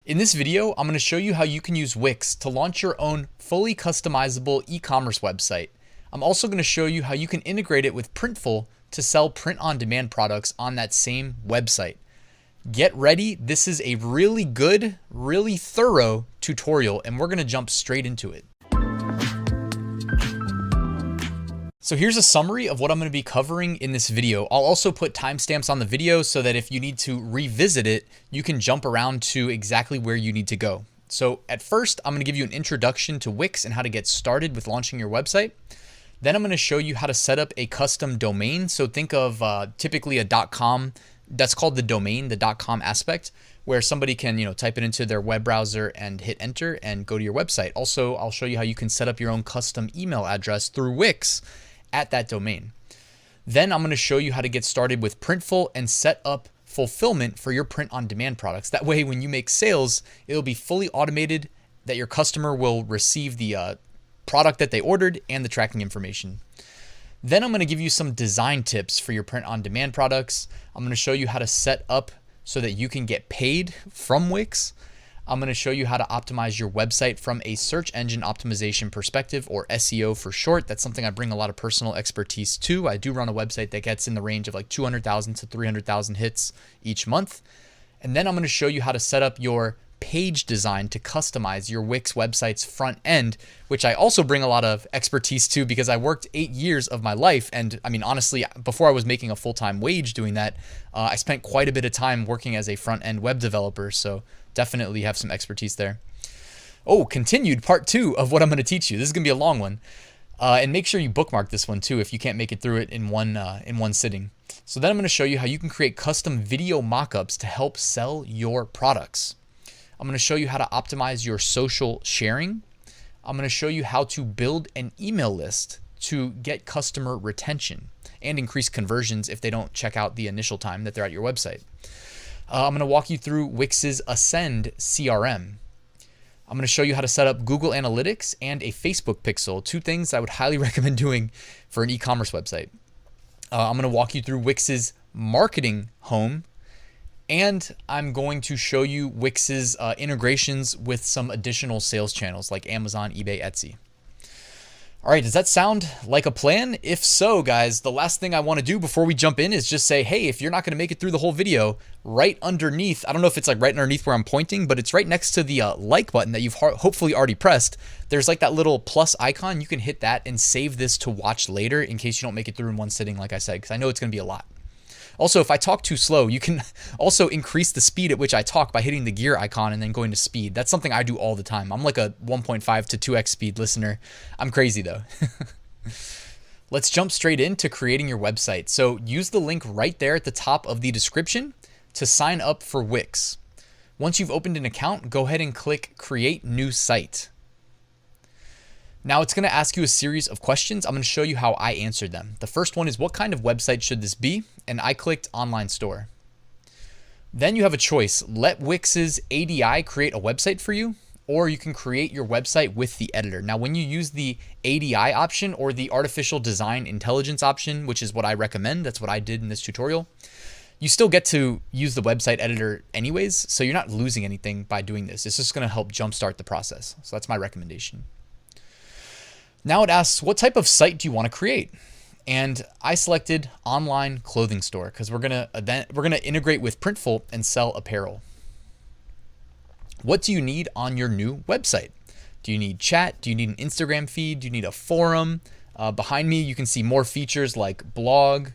In this video, I'm going to show you how you can use Wix to launch your own fully customizable e-commerce website. I'm also going to show you how you can integrate it with Printful to sell print-on-demand products on that same website. Get ready. This is a really good, really thorough tutorial, and we're going to jump straight into it. So here's a summary of what I'm going to be covering in this video. I'll also put timestamps on the video so that if you need to revisit it, you can jump around to exactly where you need to go. So at first, I'm going to give you an introduction to Wix and how to get started with launching your website. Then I'm going to show you how to set up a custom domain. So think of typically a .com. That's called the domain, the .com aspect, where somebody can, type it into their web browser and hit enter and go to your website. Also, I'll show you how you can set up your own custom email address through Wix at that domain. Then I'm going to show you how to get started with Printful and set up fulfillment for your print-on-demand products. That way, when you make sales, it'll be fully automated that your customer will receive the product that they ordered and the tracking information. Then I'm going to give you some design tips for your print-on-demand products. I'm going to show you how to set up so that you can get paid from Wix. I'm going to show you how to optimize your website from a search engine optimization perspective, or SEO for short. That's something I bring a lot of personal expertise to. I do run a website that gets in the range of like 200,000 to 300,000 hits each month. And then I'm going to show you how to set up your page design to customize your Wix website's front end, which I also bring a lot of expertise to because I worked 8 years of my life. And I mean, honestly, before I was making a full-time wage doing that, I spent quite a bit of time working as a front-end web developer. So definitely have some expertise there. Oh, continued part 2 of what I'm going to teach you. This is going to be a long one. And make sure you bookmark this one too if you can't make it through it in one sitting. So then I'm going to show you how you can create custom video mockups to help sell your products. I'm going to show you how to optimize your social sharing. I'm going to show you how to build an email list to get customer retention and increase conversions if they don't check out the initial time that they're at your website. I'm going to walk you through Wix's Ascend CRM. I'm going to show you how to set up Google Analytics and a Facebook pixel, 2 things I would highly recommend doing for an e-commerce website. I'm going to walk you through Wix's Marketing Home, and I'm going to show you Wix's integrations with some additional sales channels like Amazon, eBay, Etsy. All right, does that sound like a plan? If so, guys, the last thing I want to do before we jump in is just say, hey, if you're not going to make it through the whole video, right underneath, I don't know if it's like right underneath where I'm pointing, but it's right next to the like button that you've hopefully already pressed. There's like that little plus icon. You can hit that and save this to watch later in case you don't make it through in one sitting, like I said, because I know it's going to be a lot. Also, if I talk too slow, you can also increase the speed at which I talk by hitting the gear icon and then going to speed. That's something I do all the time. I'm like a 1.5 to 2x speed listener. I'm crazy though. Let's jump straight into creating your website. So use the link right there at the top of the description to sign up for Wix. Once you've opened an account, go ahead and click Create New Site. Now it's going to ask you a series of questions. I'm going to show you how I answered them. The first one is, what kind of website should this be? And I clicked Online Store. Then you have a choice. Let Wix's ADI create a website for you, or you can create your website with the editor. Now, when you use the ADI option or the Artificial Design Intelligence option, which is what I recommend, that's what I did in this tutorial, you still get to use the website editor anyways, so you're not losing anything by doing this. It's just going to help jumpstart the process. So that's my recommendation. Now it asks, what type of site do you want to create? And I selected online clothing store because we're gonna integrate with Printful and sell apparel. What do you need on your new website? Do you need chat? Do you need an Instagram feed? Do you need a forum? Behind me, you can see more features like blog,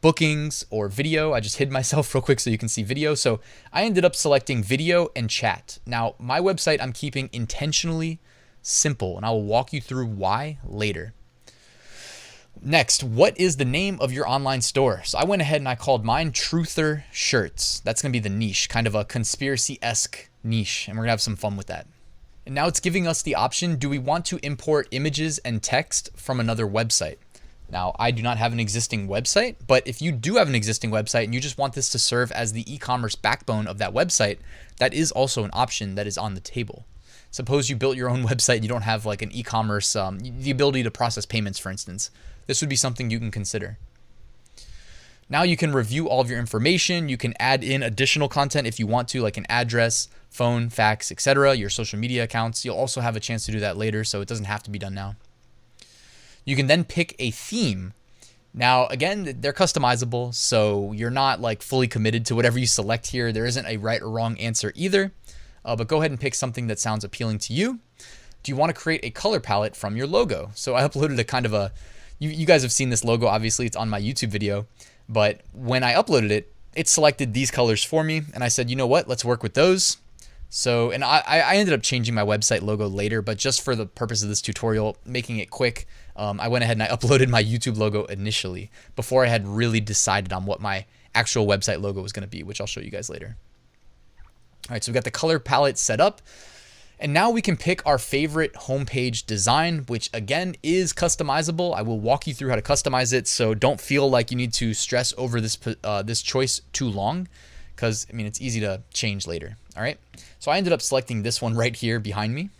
bookings, or video. I just hid myself real quick so you can see video. So I ended up selecting video and chat. Now my website I'm keeping intentionally simple, and I will walk you through why later. Next, what is the name of your online store? So I went ahead and I called mine Truther Shirts. That's going to be the niche, kind of a conspiracy-esque niche, and we're going to have some fun with that. And now it's giving us the option, do we want to import images and text from another website? Now, I do not have an existing website, but if you do have an existing website and you just want this to serve as the e-commerce backbone of that website, that is also an option that is on the table. Suppose you built your own website, you don't have like an e-commerce, the ability to process payments, for instance. This would be something you can consider. Now you can review all of your information. You can add in additional content if you want to, like an address, phone, fax, etc., your social media accounts. You'll also have a chance to do that later, so it doesn't have to be done now. You can then pick a theme. Now, again, they're customizable, so you're not like fully committed to whatever you select here. There isn't a right or wrong answer either, but go ahead and pick something that sounds appealing to you. Do you want to create a color palette from your logo? So I uploaded a kind of a, you guys have seen this logo, obviously it's on my YouTube video, but when I uploaded it, it selected these colors for me, and I said, you know what, let's work with those. So, and I ended up changing my website logo later, but just for the purpose of this tutorial, making it quick, I went ahead and I uploaded my YouTube logo initially before I had really decided on what my actual website logo was going to be, which I'll show you guys later. All right, so we've got the color palette set up, and now we can pick our favorite homepage design, which again is customizable. I will walk you through how to customize it, so don't feel like you need to stress over this choice too long, because I mean it's easy to change later. All right, so I ended up selecting this one right here behind me.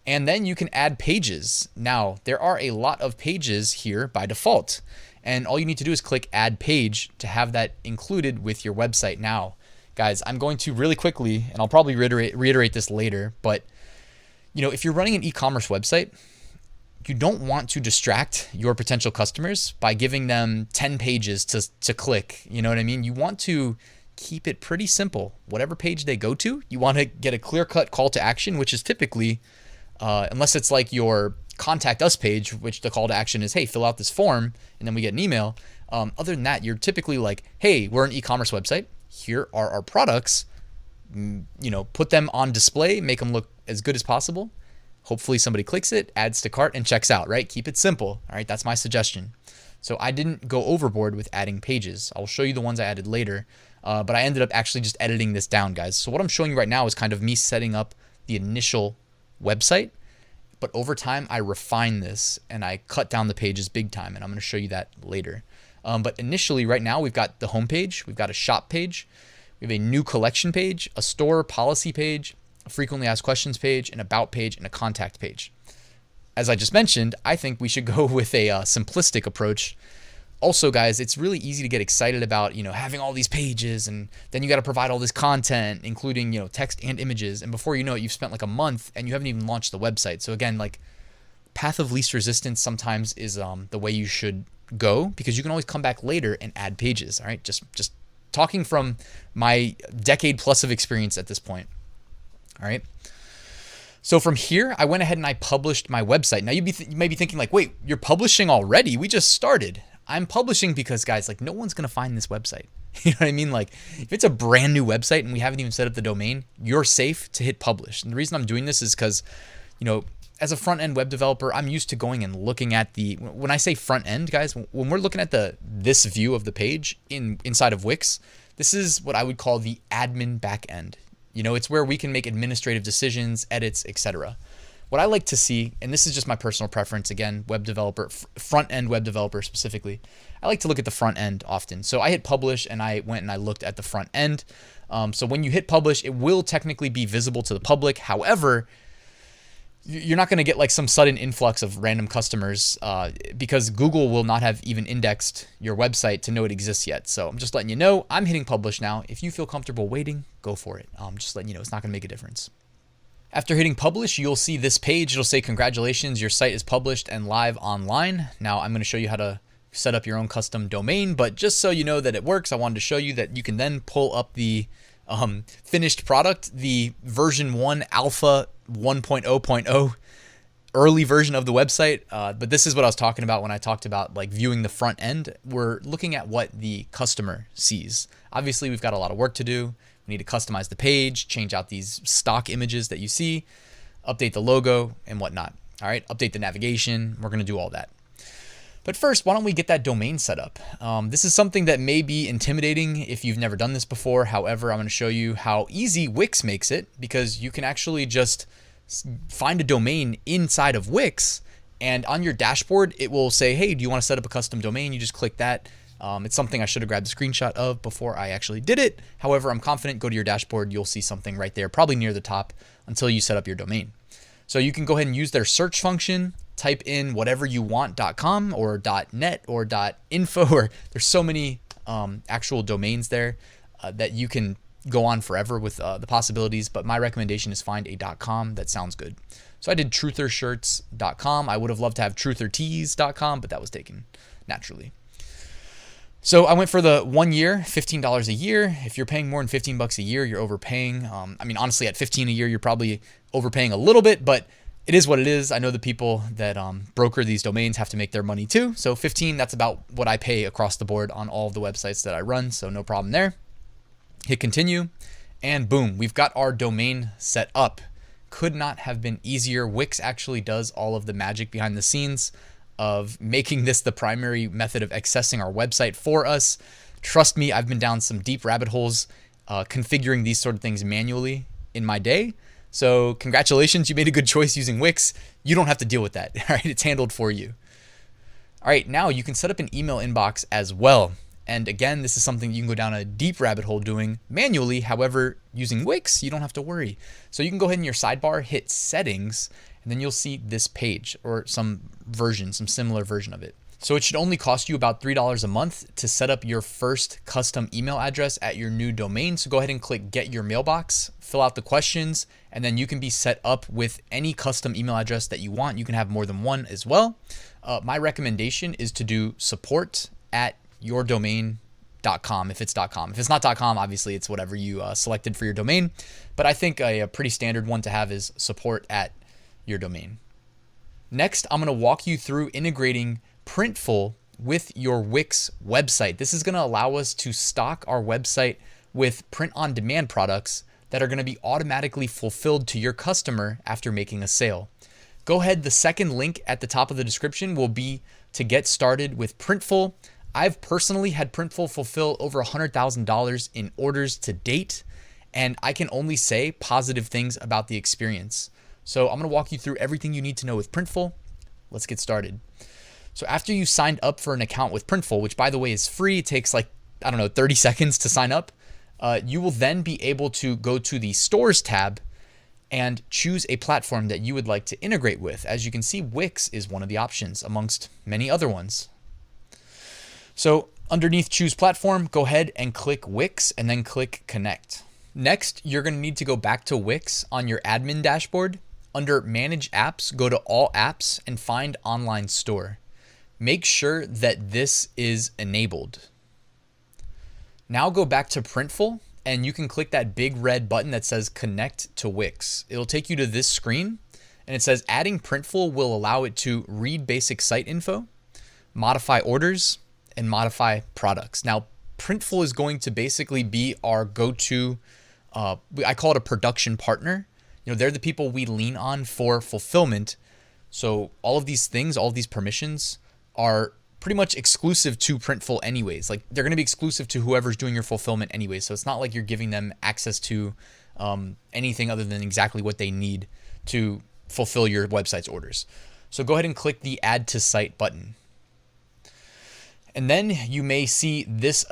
And then you can add pages. Now, there are a lot of pages here by default, and all you need to do is click Add Page to have that included with your website. Now, guys, I'm going to really quickly, and I'll probably reiterate this later, but you know, if you're running an e-commerce website, you don't want to distract your potential customers by giving them 10 pages to click. You know what I mean? You want to keep it pretty simple. Whatever page they go to, you want to get a clear-cut call to action, which is typically, unless it's like your contact us page, which the call to action is, hey, fill out this form, and then we get an email. Other than that, you're typically like, hey, we're an e-commerce website. Here are our products. You know, put them on display, make them look as good as possible. Hopefully somebody clicks it, adds to cart, and checks out, right? Keep it simple, all right? That's my suggestion. So I didn't go overboard with adding pages. I'll show you the ones I added later, but I ended up actually just editing this down, guys. So what I'm showing you right now is kind of me setting up the initial website, but over time I refined this and I cut down the pages big time, and I'm going to show you that later. But initially right now we've got the home page, we've got a shop page, we have a new collection page, a store policy page, a frequently asked questions page, an about page, and a contact page. As I just mentioned, I think we should go with a simplistic approach. Also, guys, it's really easy to get excited about, you know, having all these pages, and then you got to provide all this content, including, you know, text and images. And before you know it, you've spent like a month and you haven't even launched the website. So again, like, path of least resistance sometimes is the way you should go, because you can always come back later and add pages. All right, just talking from my decade plus of experience at this point. All right. So from here, I went ahead and I published my website. Now you may be thinking like, wait, you're publishing already? We just started. I'm publishing because, guys, like, no one's going to find this website. You know what I mean? Like, if it's a brand new website and we haven't even set up the domain, you're safe to hit publish. And the reason I'm doing this is because, you know, as a front-end web developer, I'm used to going and looking at the, when I say front-end, guys, when we're looking at this view of the page inside of Wix, this is what I would call the admin back-end. You know, it's where we can make administrative decisions, edits, etc. What I like to see, and this is just my personal preference, again, web developer, front-end web developer specifically, I like to look at the front end often. So I hit publish and I went and I looked at the front end. So when you hit publish, it will technically be visible to the public. However, you're not going to get like some sudden influx of random customers because Google will not have even indexed your website to know it exists yet. So I'm just letting you know, I'm hitting publish now. If you feel comfortable waiting, go for it. Just letting you know, it's not going to make a difference. After hitting publish, you'll see this page. It'll say, congratulations, your site is published and live online. Now I'm going to show you how to set up your own custom domain, but just so you know that it works, I wanted to show you that you can then pull up the finished product, the version 1 alpha 1.0.0 early version of the website. But this is what I was talking about when I talked about like viewing the front end. We're looking at what the customer sees. Obviously, we've got a lot of work to do. We need to customize the page, change out these stock images that you see, update the logo and whatnot. All right, update the navigation. We're going to do all that. But first, why don't we get that domain set up? This is something that may be intimidating if you've never done this before. However, I'm going to show you how easy Wix makes it, because you can actually just find a domain inside of Wix, and on your dashboard, it will say, hey, do you want to set up a custom domain? You just click that. It's something I should have grabbed a screenshot of before I actually did it. However, I'm confident, go to your dashboard, you'll see something right there, probably near the top, until you set up your domain. So you can go ahead and use their search function, type in whatever you want .com or .net or .info, or there's so many actual domains there that you can go on forever with the possibilities, but my recommendation is find a .com that sounds good. So I did truthershirts.com. I would have loved to have truthertees.com, but that was taken naturally. So I went for the 1 year, $15 a year. If you're paying more than $15 a year, you're overpaying. I mean, honestly, at $15 a year, you're probably overpaying a little bit, but it is what it is. I know the people that broker these domains have to make their money too. So 15, that's about what I pay across the board on all of the websites that I run. So no problem there. Hit continue, and boom, we've got our domain set up. Could not have been easier. Wix actually does all of the magic behind the scenes of making this the primary method of accessing our website for us. Trust me, I've been down some deep rabbit holes configuring these sort of things manually in my day. So congratulations, you made a good choice using Wix. You don't have to deal with that. All right, it's handled for you. All right, now you can set up an email inbox as well. And again, this is something you can go down a deep rabbit hole doing manually. However, using Wix, you don't have to worry. So you can go ahead in your sidebar, hit settings, and then you'll see this page or some similar version of it. So it should only cost you about $3 a month to set up your first custom email address at your new domain. So go ahead and click Get Your Mailbox, fill out the questions, and then you can be set up with any custom email address that you want. You can have more than one as well. My recommendation is to do support@yourdomain.com if it's .com. If it's not .com, obviously it's whatever you selected for your domain. But I think a pretty standard one to have is support@yourdomain. Next, I'm going to walk you through integrating Printful with your Wix website. This is going to allow us to stock our website with print-on-demand products that are going to be automatically fulfilled to your customer after making a sale. Go ahead, the second link at the top of the description will be to get started with Printful. I've personally had Printful fulfill over $100,000 in orders to date, and I can only say positive things about the experience. So I'm going to walk you through everything you need to know with Printful. Let's get started. So after you signed up for an account with Printful, which by the way is free, it takes 30 seconds to sign up, you will then be able to go to the Stores tab and choose a platform that you would like to integrate with. As you can see, Wix is one of the options amongst many other ones. So underneath Choose Platform, go ahead and click Wix and then click Connect. Next, you're going to need to go back to Wix on your admin dashboard. Under Manage Apps, go to All Apps and find Online Store. Make sure that this is enabled. Now go back to Printful and you can click that big red button that says Connect to Wix. It'll take you to this screen and it says adding Printful will allow it to read basic site info, modify orders, and modify products. Now, Printful is going to basically be our go-to, I call it a production partner. They're the people we lean on for fulfillment. So all of these things, all of these permissions are pretty much exclusive to Printful anyways. They're going to be exclusive to whoever's doing your fulfillment anyways. So it's not like you're giving them access to anything other than exactly what they need to fulfill your website's orders. So go ahead and click the Add to Site button. And then you may see this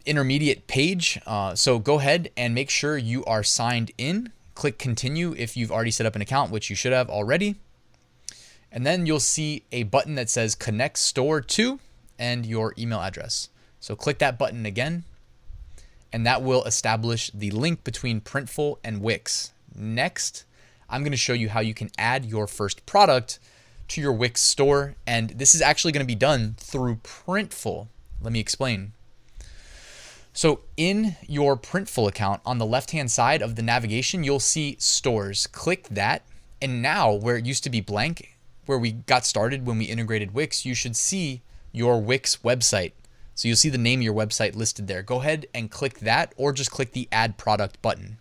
intermediate page. So go ahead and make sure you are signed in. Click Continue if you've already set up an account, which you should have already. And then you'll see a button that says Connect Store to and your email address. So click that button again, and that will establish the link between Printful and Wix. Next, I'm going to show you how you can add your first product to your Wix store, and this is actually going to be done through Printful. Let me explain. So in your Printful account, on the left-hand side of the navigation, you'll see Stores. Click that, and now where it used to be blank, where we got started when we integrated Wix, you should see your Wix website. So you'll see the name of your website listed there. Go ahead and click that, or just click the Add Product button.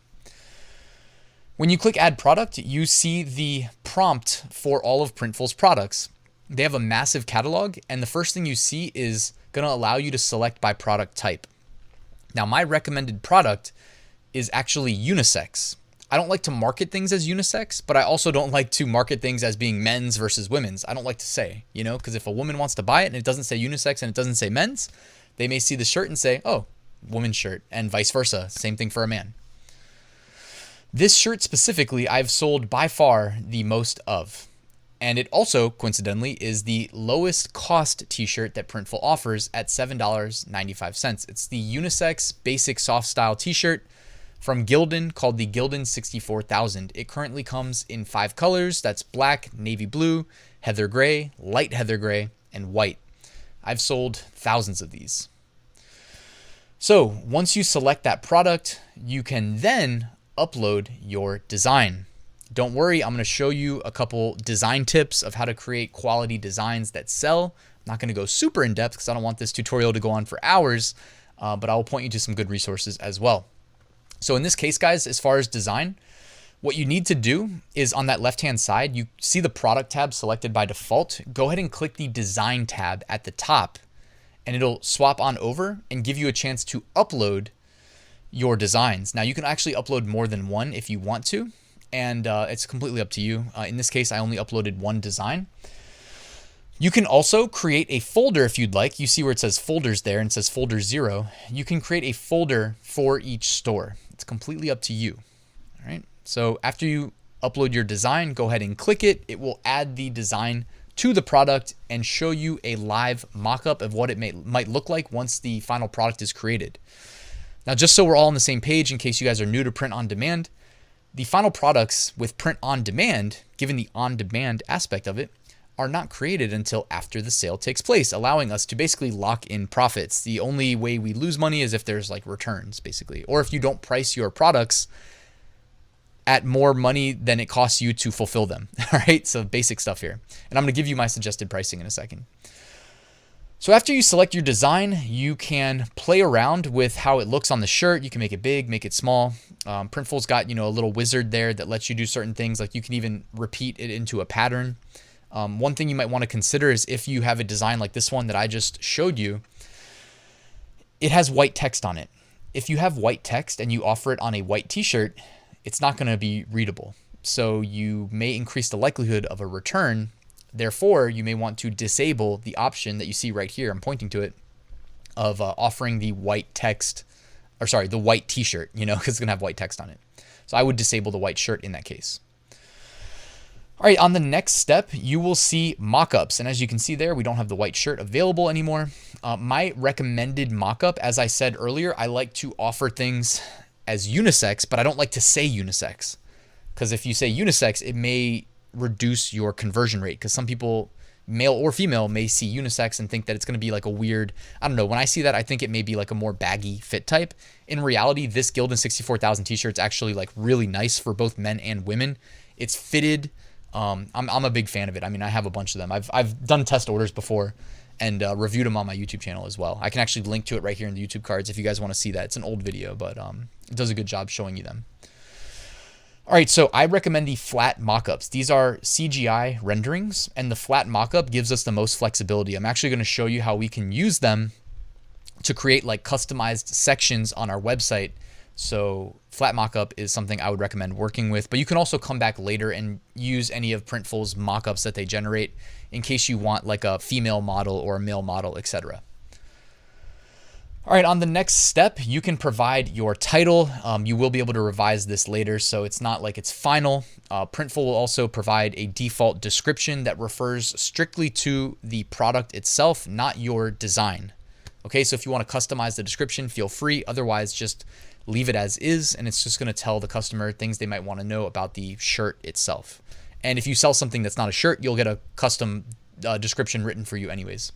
When you click Add Product, you see the prompt for all of Printful's products. They have a massive catalog, and the first thing you see is going to allow you to select by product type. Now, my recommended product is actually unisex. I don't like to market things as unisex, but I also don't like to market things as being men's versus women's. I don't like to say, because if a woman wants to buy it and it doesn't say unisex and it doesn't say men's, they may see the shirt and say, oh, woman's shirt, and vice versa. Same thing for a man. This shirt specifically, I've sold by far the most of. And it also, coincidentally, is the lowest cost t-shirt that Printful offers at $7.95. It's the unisex basic soft style t-shirt from Gildan called the Gildan 64000. It currently comes in 5 colors. That's black, navy blue, heather gray, light heather gray, and white. I've sold thousands of these. So once you select that product, you can then upload your design. Don't worry, I'm going to show you a couple design tips of how to create quality designs that sell. I'm not going to go super in depth because I don't want this tutorial to go on for hours, but I will point you to some good resources as well. So in this case, guys, as far as design, what you need to do is on that left-hand side, you see the product tab selected by default. Go ahead and click the design tab at the top, and it'll swap on over and give you a chance to upload your designs. Now you can actually upload more than one if you want to, and it's completely up to you. In this case, I only uploaded one design. You can also create a folder if you'd like. You see where it says folders there and it says folder 0. You can create a folder for each store. It's completely up to you. All right. So after you upload your design, go ahead and click it. It will add the design to the product and show you a live mock-up of what it might look like once the final product is created. Now, just so we're all on the same page, in case you guys are new to print on demand, the final products with print on demand, given the on-demand aspect of it, are not created until after the sale takes place, allowing us to basically lock in profits. The only way we lose money is if there's like returns, basically, or if you don't price your products at more money than it costs you to fulfill them. All right, so basic stuff here. And I'm going to give you my suggested pricing in a second. So after you select your design, you can play around with how it looks on the shirt. You can make it big, make it small. Printful's got, a little wizard there that lets you do certain things. Like you can even repeat it into a pattern. One thing you might want to consider is if you have a design like this one that I just showed you, it has white text on it. If you have white text and you offer it on a white t-shirt, it's not going to be readable. So you may increase the likelihood of a return. Therefore, you may want to disable the option that you see right here. I'm pointing to it of offering the white text, or sorry, the white t-shirt, because it's going to have white text on it. So I would disable the white shirt in that case. All right, on the next step, you will see mockups. And as you can see there, we don't have the white shirt available anymore. My recommended mockup, as I said earlier, I like to offer things as unisex, but I don't like to say unisex. Because if you say unisex, it may reduce your conversion rate. Because some people, male or female, may see unisex and think that it's going to be like a weird, I don't know. When I see that, I think it may be like a more baggy fit type. In reality, this Gildan 64000 t-shirt is actually like really nice for both men and women. It's fitted. I'm a big fan of it. I mean, I have a bunch of them. I've done test orders before and reviewed them on my YouTube channel as well. I can actually link to it right here in the YouTube cards if you guys want to see that. It's an old video, but it does a good job showing you them. All right, so I recommend the flat mockups. These are CGI renderings, and the flat mockup gives us the most flexibility. I'm actually going to show you how we can use them to create like customized sections on our website. So flat mockup is something I would recommend working with, but you can also come back later and use any of Printful's mockups that they generate in case you want like a female model or a male model, etc. All right, on the next step, you can provide your title. You will be able to revise this later, so it's not like it's final. Printful will also provide a default description that refers strictly to the product itself, not your design. Okay, so if you want to customize the description, feel free. Otherwise, just leave it as is, and it's just going to tell the customer things they might want to know about the shirt itself. And if you sell something that's not a shirt, you'll get a custom description written for you anyways.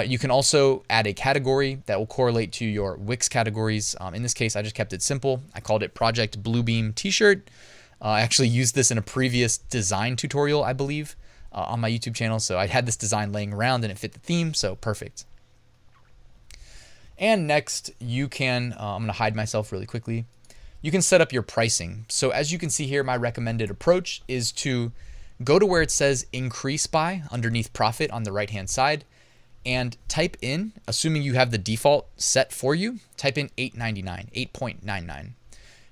You can also add a category that will correlate to your Wix categories. In this case, I just kept it simple. I called it Project Bluebeam T-shirt. I actually used this in a previous design tutorial, I believe, on my YouTube channel. So I had this design laying around and it fit the theme, so perfect. And next, you can, I'm going to hide myself really quickly. You can set up your pricing. So as you can see here, my recommended approach is to go to where it says increase by underneath profit on the right-hand side and type in, assuming you have the default set for you, type in $8.99, 8.99.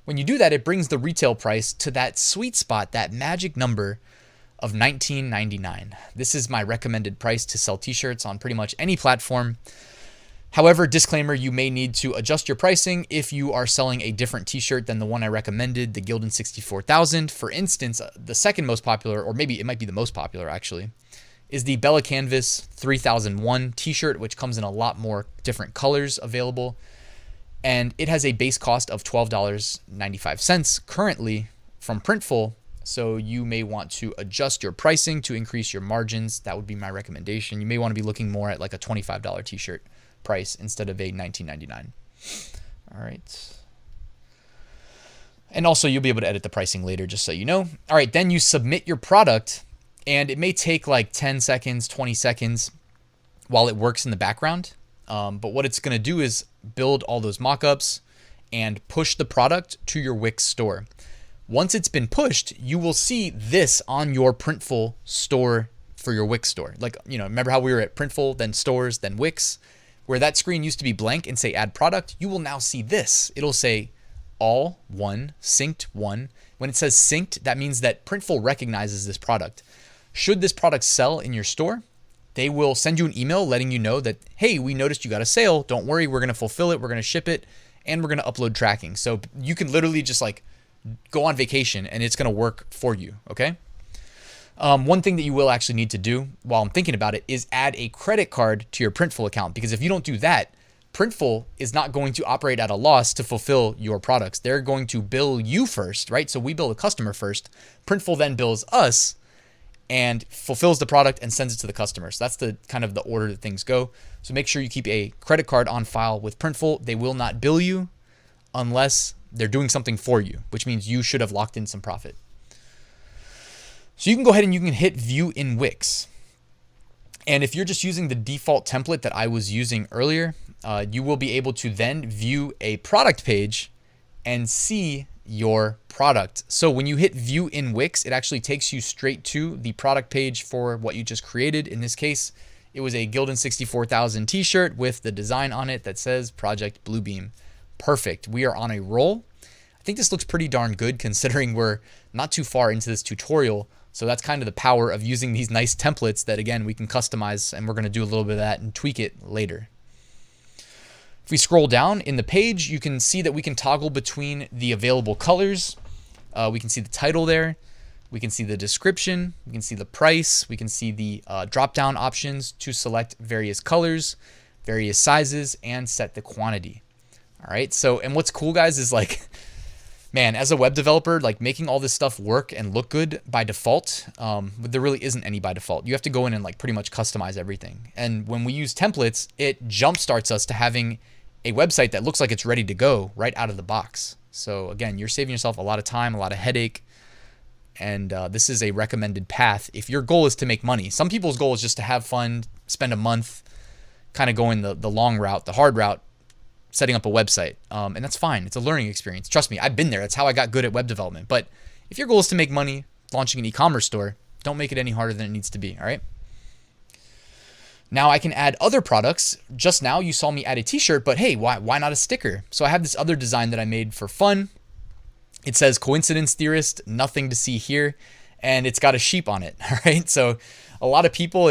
When you do that, it brings the retail price to that sweet spot, that magic number of $19.99. This is my recommended price to sell t-shirts on pretty much any platform. However, disclaimer, you may need to adjust your pricing if you are selling a different t-shirt than the one I recommended, the Gildan 64,000. For instance, the second most popular, or maybe it might be the most popular actually, is the Bella Canvas 3001 t-shirt, which comes in a lot more different colors available. And it has a base cost of $12.95 currently from Printful. So you may want to adjust your pricing to increase your margins. That would be my recommendation. You may want to be looking more at like a $25 t-shirt price instead of a $19.99. All right. And also you'll be able to edit the pricing later, just so you know. All right, then you submit your product, and it may take like 10 seconds, 20 seconds while it works in the background. But what it's going to do is build all those mockups and push the product to your Wix store. Once it's been pushed, you will see this on your Printful store for your Wix store. Like, remember how we were at Printful, then stores, then Wix, where that screen used to be blank and say add product? You will now see this. It'll say all one, synced one. When it says synced, that means that Printful recognizes this product. Should this product sell in your store, they will send you an email letting you know that, hey, we noticed you got a sale. Don't worry, we're going to fulfill it. We're going to ship it, and we're going to upload tracking. So you can literally just like go on vacation and it's going to work for you. Okay. One thing that you will actually need to do while I'm thinking about it is add a credit card to your Printful account, because if you don't do that, Printful is not going to operate at a loss to fulfill your products. They're going to bill you first, right? So we bill the customer first. Printful then bills us and fulfills the product and sends it to the customer. So that's the kind of the order that things go. So make sure you keep a credit card on file with Printful. They will not bill you unless they're doing something for you, which means you should have locked in some profit. So you can go ahead and you can hit view in Wix. And if you're just using the default template that I was using earlier, you will be able to then view a product page and see your product. So when you hit view in Wix, it actually takes you straight to the product page for what you just created. In this case, it was a Gildan 64,000 t-shirt with the design on it that says Project Bluebeam. Perfect. We are on a roll. I think this looks pretty darn good considering we're not too far into this tutorial. So that's kind of the power of using these nice templates that, again, we can customize, and we're going to do a little bit of that and tweak it later. If we scroll down in the page, you can see that we can toggle between the available colors. We can see the title there. We can see the description. We can see the price. We can see the drop-down options to select various colors, various sizes, and set the quantity. All right. So, and what's cool, guys, is like, man, as a web developer, like making all this stuff work and look good by default, there really isn't any by default. You have to go in and like pretty much customize everything. And when we use templates, it jumpstarts us to having a website that looks like it's ready to go right out of the box. So again, you're saving yourself a lot of time, a lot of headache. And this is a recommended path if your goal is to make money. Some people's goal is just to have fun, spend a month kind of going the long route, the hard route, setting up a website. And that's fine. It's a learning experience. Trust me, I've been there. That's how I got good at web development. But if your goal is to make money launching an e-commerce store, don't make it any harder than it needs to be. All right. Now I can add other products. Just now you saw me add a t-shirt, but hey, why not a sticker? So I have this other design that I made for fun. It says coincidence theorist, nothing to see here. And it's got a sheep on it. All right. So a lot of people,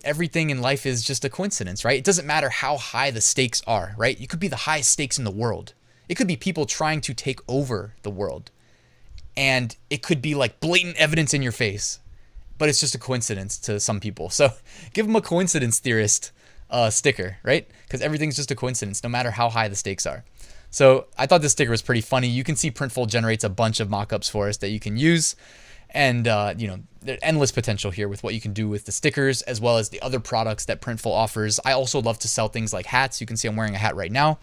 everything in life is just a coincidence, right? It doesn't matter how high the stakes are, right? You could be the highest stakes in the world. It could be people trying to take over the world. And it could be like blatant evidence in your face, but it's just a coincidence to some people. So give them a coincidence theorist sticker, right? Because everything's just a coincidence, no matter how high the stakes are. So I thought this sticker was pretty funny. You can see Printful generates a bunch of mockups for us that you can use. And, there's endless potential here with what you can do with the stickers, as well as the other products that Printful offers. I also love to sell things like hats. You can see I'm wearing a hat right now.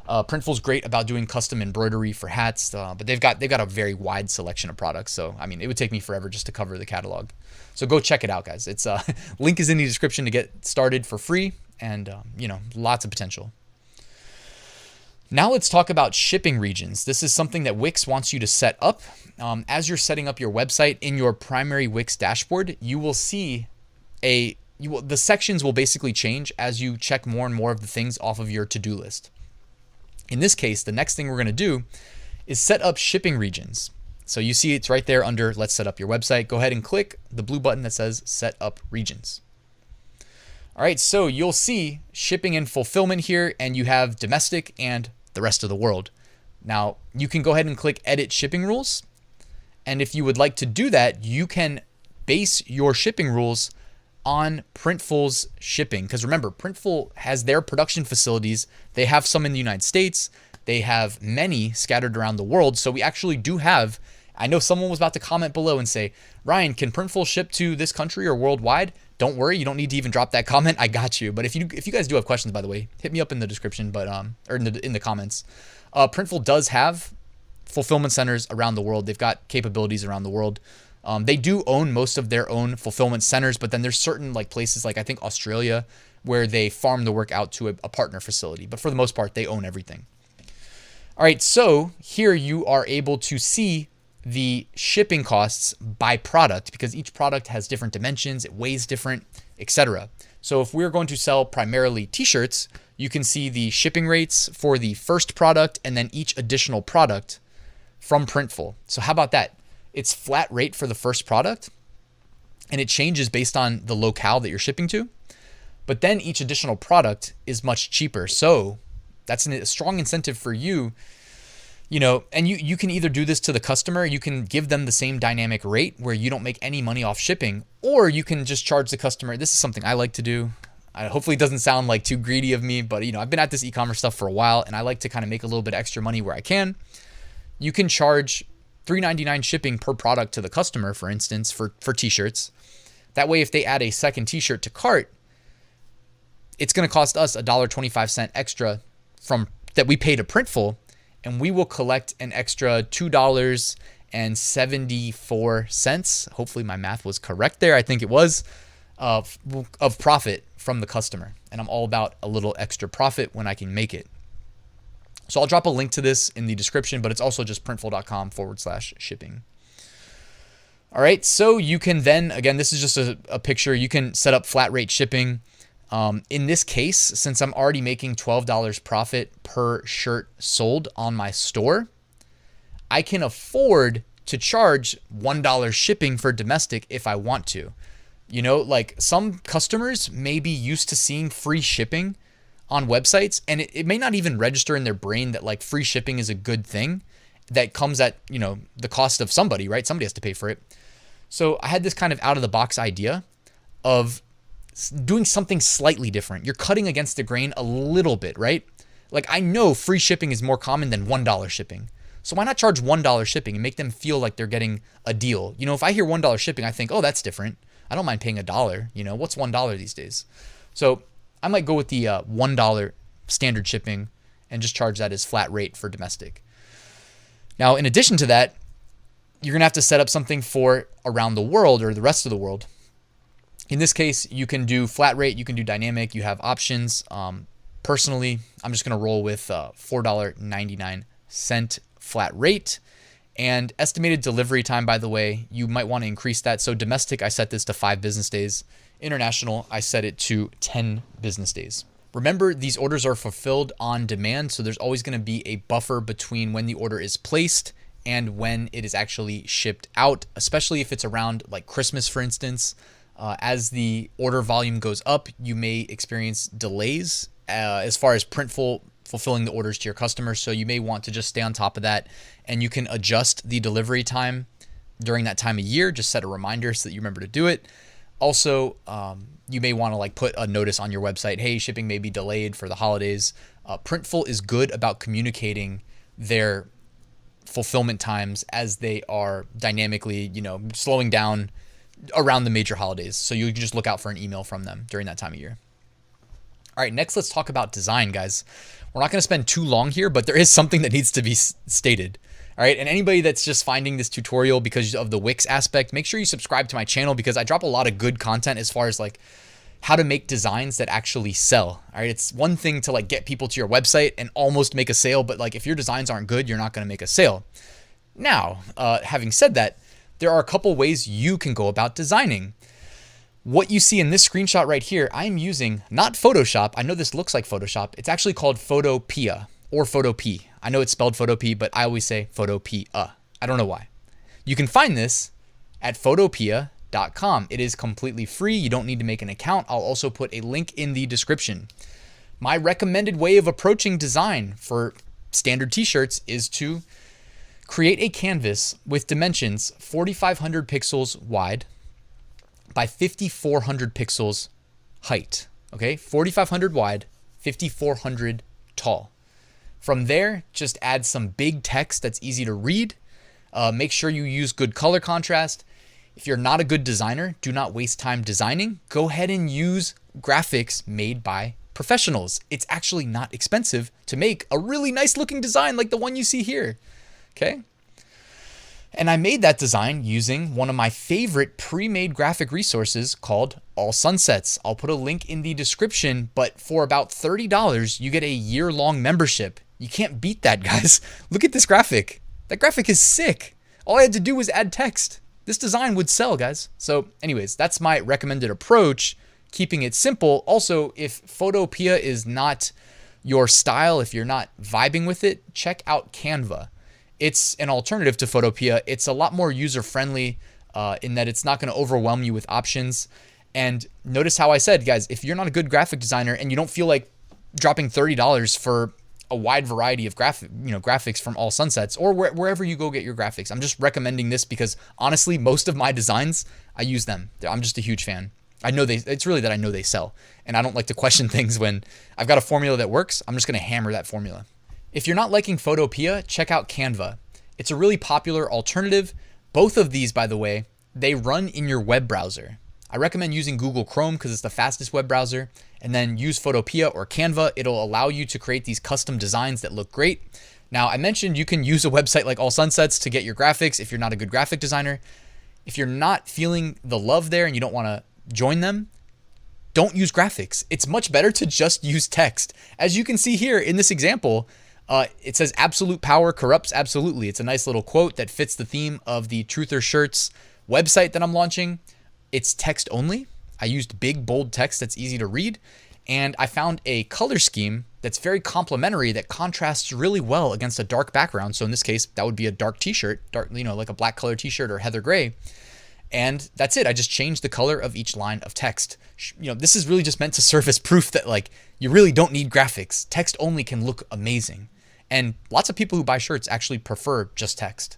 Printful's great about doing custom embroidery for hats, but they've got a very wide selection of products. So, I mean, it would take me forever just to cover the catalog. So go check it out, guys. It's link is in the description to get started for free, and lots of potential. Now let's talk about shipping regions. This is something that Wix wants you to set up. As you're setting up your website in your primary Wix dashboard, you will see the sections will basically change as you check more and more of the things off of your to-do list. In this case, the next thing we're going to do is set up shipping regions. So you see it's right there under Let's Set Up Your Website. Go ahead and click the blue button that says Set Up Regions. All right, so you'll see shipping and fulfillment here, and you have domestic and the rest of the world. Now, you can go ahead and click Edit Shipping Rules. And if you would like to do that, you can base your shipping rules on Printful's shipping. Because remember, Printful has their production facilities. They have some in the United States. They have many scattered around the world. So we actually do have, I know someone was about to comment below and say, Ryan, can Printful ship to this country or worldwide? Don't worry, you don't need to even drop that comment. I got you. But if you guys do have questions, by the way, hit me up in the description, but or in the comments. Printful does have fulfillment centers around the world. They've got capabilities around the world. They do own most of their own fulfillment centers, but then there's certain like places like I think Australia where they farm the work out to a partner facility. But for the most part, they own everything. All right, so here you are able to see the shipping costs by product because each product has different dimensions, it weighs different, etc. So if we're going to sell primarily t-shirts, you can see the shipping rates for the first product and then each additional product from Printful. So how about that? It's flat rate for the first product and it changes based on the locale that you're shipping to. But then each additional product is much cheaper. So that's a strong incentive for you, and you can either do this to the customer, you can give them the same dynamic rate where you don't make any money off shipping, or you can just charge the customer. This is something I like to do. Hopefully it doesn't sound like too greedy of me, but I've been at this e-commerce stuff for a while and I like to kind of make a little bit extra money where I can. You can charge $3.99 shipping per product to the customer, for instance, for t-shirts. That way, if they add a second t-shirt to cart, it's going to cost us $1.25 extra that we pay to Printful, and we will collect an extra $2.74. Hopefully my math was correct there. I think it was of profit from the customer. And I'm all about a little extra profit when I can make it. So I'll drop a link to this in the description, but it's also just printful.com/shipping. All right, so you can then, again, this is just a picture. You can set up flat rate shipping. In this case, since I'm already making $12 profit per shirt sold on my store, I can afford to charge $1 shipping for domestic if I want to. Like some customers may be used to seeing free shipping on websites, and it may not even register in their brain that like free shipping is a good thing that comes at, the cost of somebody, right? Somebody has to pay for it. So I had this kind of out of the box idea of doing something slightly different. You're cutting against the grain a little bit, right? Like I know free shipping is more common than $1 shipping. So why not charge $1 shipping and make them feel like they're getting a deal? If I hear $1 shipping, I think, oh, that's different. I don't mind paying $1. What's $1 these days? So I might go with the $1 standard shipping and just charge that as flat rate for domestic. Now, in addition to that, you're going to have to set up something for around the world or the rest of the world. In this case, you can do flat rate, you can do dynamic, you have options. Personally, I'm just going to roll with $4.99 flat rate. And estimated delivery time, by the way, you might want to increase that. So domestic, I set this to 5 business days. International, I set it to 10 business days. Remember, these orders are fulfilled on demand, so there's always going to be a buffer between when the order is placed and when it is actually shipped out, especially if it's around like Christmas, for instance. As the order volume goes up, you may experience delays as far as Printful fulfilling the orders to your customers. So you may want to just stay on top of that, and you can adjust the delivery time during that time of year. Just set a reminder so that you remember to do it. Also, you may want to like put a notice on your website, hey, shipping may be delayed for the holidays. Printful is good about communicating their fulfillment times as they are dynamically, slowing down around the major holidays. So you can just look out for an email from them during that time of year. All right, next let's talk about design, guys. We're not going to spend too long here, but there is something that needs to be stated. All right, and anybody that's just finding this tutorial because of the Wix aspect, make sure you subscribe to my channel because I drop a lot of good content as far as like how to make designs that actually sell. All right, it's one thing to like get people to your website and almost make a sale, but like if your designs aren't good, you're not going to make a sale. Now, having said that, there are a couple ways you can go about designing. What you see in this screenshot right here, I'm using not Photoshop. I know this looks like Photoshop. It's actually called Photopea or Photopea. I know it's spelled Photopea, but I always say Photopea. I don't know why. You can find this at photopea.com. AutomatePOD.com. It is completely free. You don't need to make an account. I'll also put a link in the description. My recommended way of approaching design for standard t-shirts is to create a canvas with dimensions 4,500 pixels wide by 5,400 pixels height. Okay, 4,500 wide, 5,400 tall. From there, just add some big text that's easy to read. Make sure you use good color contrast. If you're not a good designer, do not waste time designing. Go ahead and use graphics made by professionals. It's actually not expensive to make a really nice looking design like the one you see here. Okay. And I made that design using one of my favorite pre-made graphic resources called All Sunsets. I'll put a link in the description, but for about $30, you get a year-long membership. You can't beat that, guys. Look at this graphic. That graphic is sick. All I had to do was add text. This design would sell, guys. So anyways, that's my recommended approach, keeping it simple. Also, if Photopea is not your style, if you're not vibing with it, check out Canva. It's an alternative to Photopea. It's a lot more user-friendly in that it's not going to overwhelm you with options. And notice how I said, guys, if you're not a good graphic designer and you don't feel like dropping $30 for a wide variety of graphics from All Sunsets or wherever you go get your graphics, I'm just recommending this because honestly, most of my designs, I use them. I'm just a huge fan. It's really that I know they sell, and I don't like to question things when I've got a formula that works. I'm just going to hammer that formula. If you're not liking Photopea, check out Canva. It's a really popular alternative. Both of these, by the way, they run in your web browser. I recommend using Google Chrome because it's the fastest web browser, and then use Photopea or Canva. It'll allow you to create these custom designs that look great. Now, I mentioned you can use a website like All Sunsets to get your graphics if you're not a good graphic designer. If you're not feeling the love there and you don't want to join them, don't use graphics. It's much better to just use text. As you can see here in this example, it says absolute power corrupts absolutely. It's a nice little quote that fits the theme of the Truther Shirts website that I'm launching. It's text only. I used big, bold text that's easy to read. And I found a color scheme that's very complementary that contrasts really well against a dark background. So in this case, that would be a dark t-shirt, like a black color t-shirt or heather gray. And that's it. I just changed the color of each line of text. This is really just meant to serve as proof that like you really don't need graphics. Text only can look amazing. And lots of people who buy shirts actually prefer just text.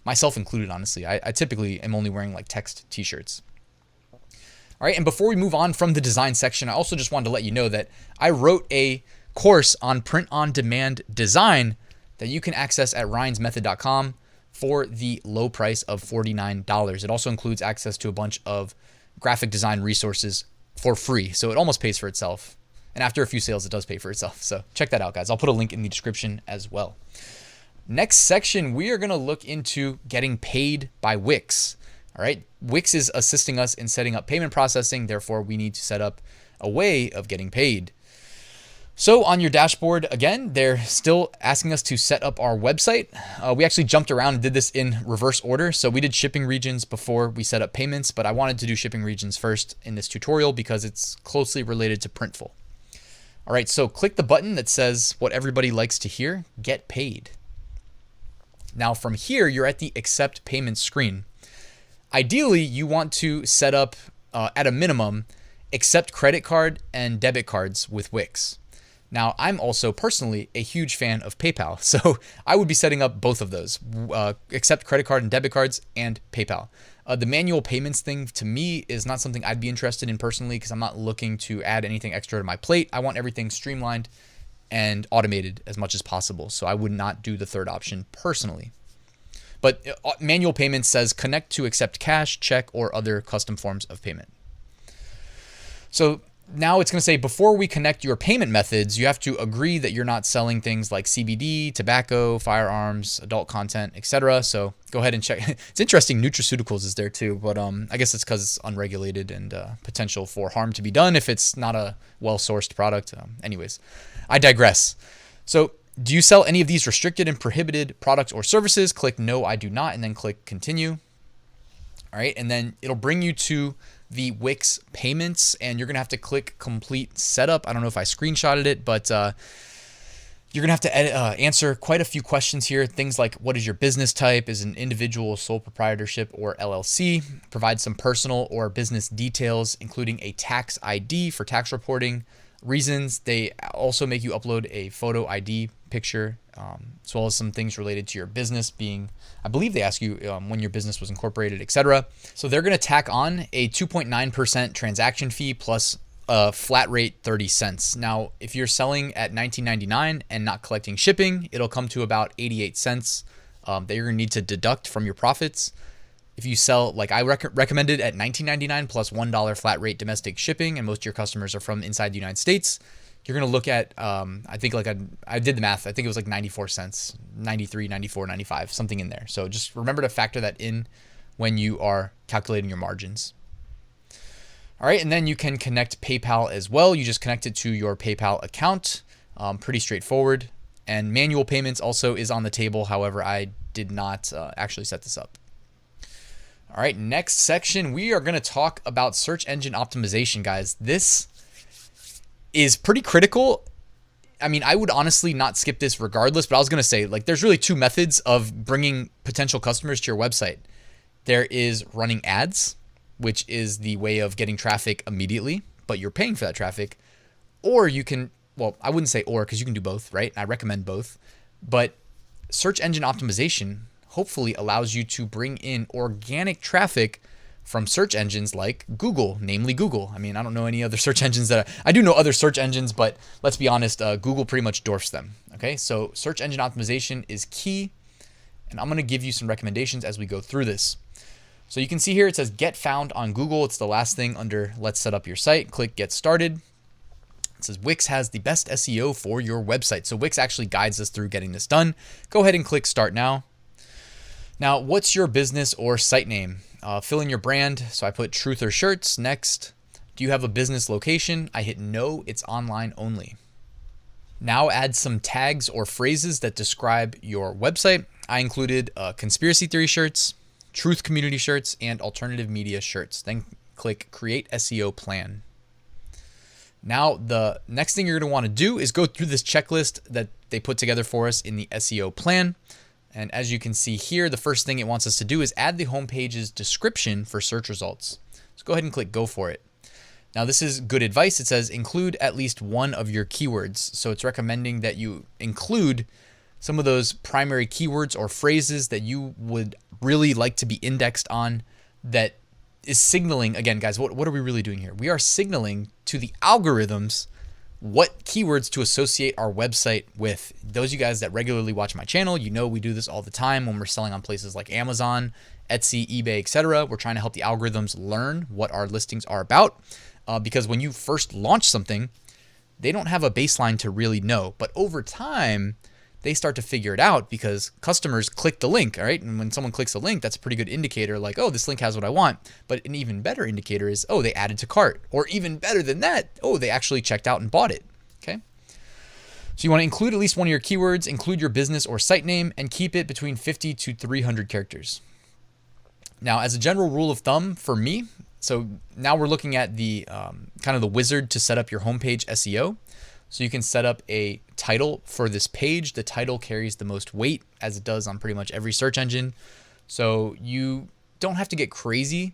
Myself included, honestly. I typically am only wearing like text t-shirts. All right, and before we move on from the design section, I also just wanted to let you know that I wrote a course on print-on-demand design that you can access at rynsmethod.com for the low price of $49. It also includes access to a bunch of graphic design resources for free, so it almost pays for itself. And after a few sales, it does pay for itself. So check that out, guys. I'll put a link in the description as well. Next section, we are going to look into getting paid by Wix. All right, Wix is assisting us in setting up payment processing. Therefore, we need to set up a way of getting paid. So on your dashboard, again, they're still asking us to set up our website. We actually jumped around and did this in reverse order. So we did shipping regions before we set up payments, but I wanted to do shipping regions first in this tutorial because it's closely related to Printful. All right, so click the button that says what everybody likes to hear, get paid. Now from here, you're at the accept payment screen. Ideally, you want to set up, at a minimum, accept credit card and debit cards with Wix. Now, I'm also personally a huge fan of PayPal, so I would be setting up both of those, accept credit card and debit cards and PayPal. The manual payments thing, to me, is not something I'd be interested in personally because I'm not looking to add anything extra to my plate. I want everything streamlined and automated as much as possible, so I would not do the third option personally. But manual payments says connect to accept cash, check, or other custom forms of payment. So now it's going to say before we connect your payment methods, you have to agree that you're not selling things like CBD, tobacco, firearms, adult content, etc. So go ahead and check. It's interesting, nutraceuticals is there too, but I guess it's because it's unregulated and potential for harm to be done if it's not a well-sourced product. Anyways, I digress. So do you sell any of these restricted and prohibited products or services? Click no, I do not, and then click continue. All right, and then it'll bring you to the Wix payments, and you're gonna have to click complete setup. I don't know if I screenshotted it, but You're going to have to answer quite a few questions here. Things like, what is your business type? Is an individual, sole proprietorship, or LLC? Provide some personal or business details, including a tax ID for tax reporting. Reasons, they also make you upload a photo ID picture, as well as some things related to your business being, I believe they ask you when your business was incorporated, etc. So they're going to tack on a 2.9% transaction fee plus flat rate 30 cents. Now, if you're selling at $19.99 and not collecting shipping, it'll come to about 88 cents that you're gonna need to deduct from your profits. If you sell, like I recommended, at $19.99 plus $1 flat rate domestic shipping, and most of your customers are from inside the United States, you're gonna look at, I think I did the math, I think it was like 94 cents, 93, 94, 95, something in there. So just remember to factor that in when you are calculating your margins. All right, and then you can connect PayPal as well. You just connect it to your PayPal account. Pretty straightforward. And manual payments also is on the table. However, I did not actually set this up. All right, next section, we are going to talk about search engine optimization, guys. This is pretty critical. I mean, I would honestly not skip this regardless, but I was going to say, like, there's really two methods of bringing potential customers to your website. There is running ads, which is the way of getting traffic immediately, but you're paying for that traffic. Or you can, well, I wouldn't say or, because you can do both, right? I recommend both. But search engine optimization hopefully allows you to bring in organic traffic from search engines like Google, namely Google. I mean, I don't know any other search engines I do know other search engines, but let's be honest, Google pretty much dwarfs them. Okay, so search engine optimization is key, and I'm going to give you some recommendations as we go through this. So you can see here it says get found on Google. It's the last thing under let's set up your site. Click get started. It says Wix has the best SEO for your website. So Wix actually guides us through getting this done. Go ahead and click start now. Now, what's your business or site name? Fill in your brand. So I put Truth or Shirts. Next, do you have a business location? I hit no, it's online only. Now add some tags or phrases that describe your website. I included conspiracy theory shirts, truth community shirts, and alternative media shirts. Then click create SEO plan. Now the next thing you're going to want to do is go through this checklist that they put together for us in the SEO plan. And as you can see here, the first thing it wants us to do is add the homepage's description for search results. So go ahead and click go for it. Now this is good advice. It says include at least one of your keywords. So it's recommending that you include some of those primary keywords or phrases that you would really like to be indexed on, that is signaling, again, guys, what are we really doing here? We are signaling to the algorithms what keywords to associate our website with. Those of you guys that regularly watch my channel, you know we do this all the time when we're selling on places like Amazon, Etsy, eBay, etc. We're trying to help the algorithms learn what our listings are about, because when you first launch something, they don't have a baseline to really know. But over time, they start to figure it out because customers click the link, all right? And when someone clicks a link, that's a pretty good indicator, like, oh, this link has what I want. But an even better indicator is, oh, they added to cart. Or even better than that, oh, they actually checked out and bought it, okay? So you want to include at least one of your keywords, include your business or site name, and keep it between 50 to 300 characters. Now, as a general rule of thumb for me, so now we're looking at the kind of the wizard to set up your homepage SEO. So you can set up a title for this page. The title carries the most weight, as it does on pretty much every search engine. So you don't have to get crazy.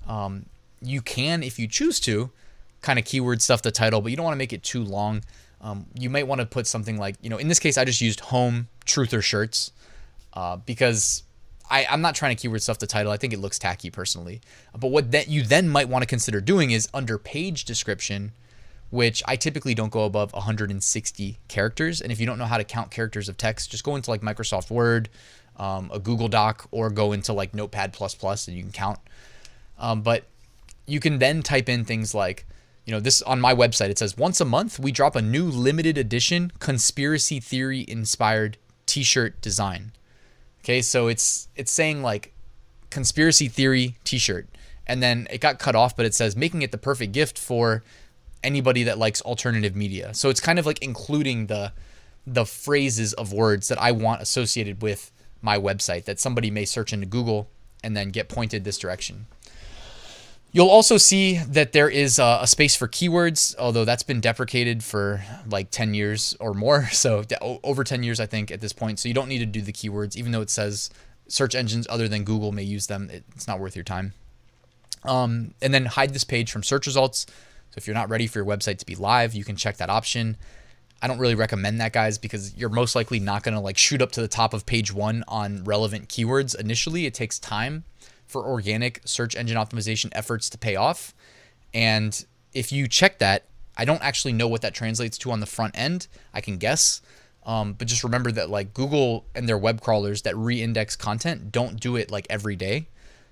You can, if you choose to, kind of keyword stuff the title, but you don't want to make it too long. You might want to put something like, in this case, I just used home, truth, or shirts because I'm not trying to keyword stuff the title. I think it looks tacky personally. But what that you then might want to consider doing is under page description, which I typically don't go above 160 characters. And if you don't know how to count characters of text, just go into like Microsoft Word, a Google Doc, or go into like Notepad++ and you can count. But you can then type in things like, this on my website, it says once a month, we drop a new limited edition conspiracy theory inspired t-shirt design. Okay, so it's saying like conspiracy theory t-shirt, and then it got cut off, but it says making it the perfect gift for anybody that likes alternative media. So it's kind of like including the phrases of words that I want associated with my website that somebody may search into Google and then get pointed this direction. You'll also see that there is a space for keywords, although that's been deprecated for like 10 years or more. So over 10 years, I think, at this point. So you don't need to do the keywords, even though it says search engines other than Google may use them. It's not worth your time. And then hide this page from search results. So if you're not ready for your website to be live, you can check that option. I don't really recommend that, guys, because you're most likely not going to like shoot up to the top of page 1 on relevant keywords initially. It takes time for organic search engine optimization efforts to pay off. And if you check that, I don't actually know what that translates to on the front end. I can guess. But just remember that like Google and their web crawlers that re-index content don't do it like every day.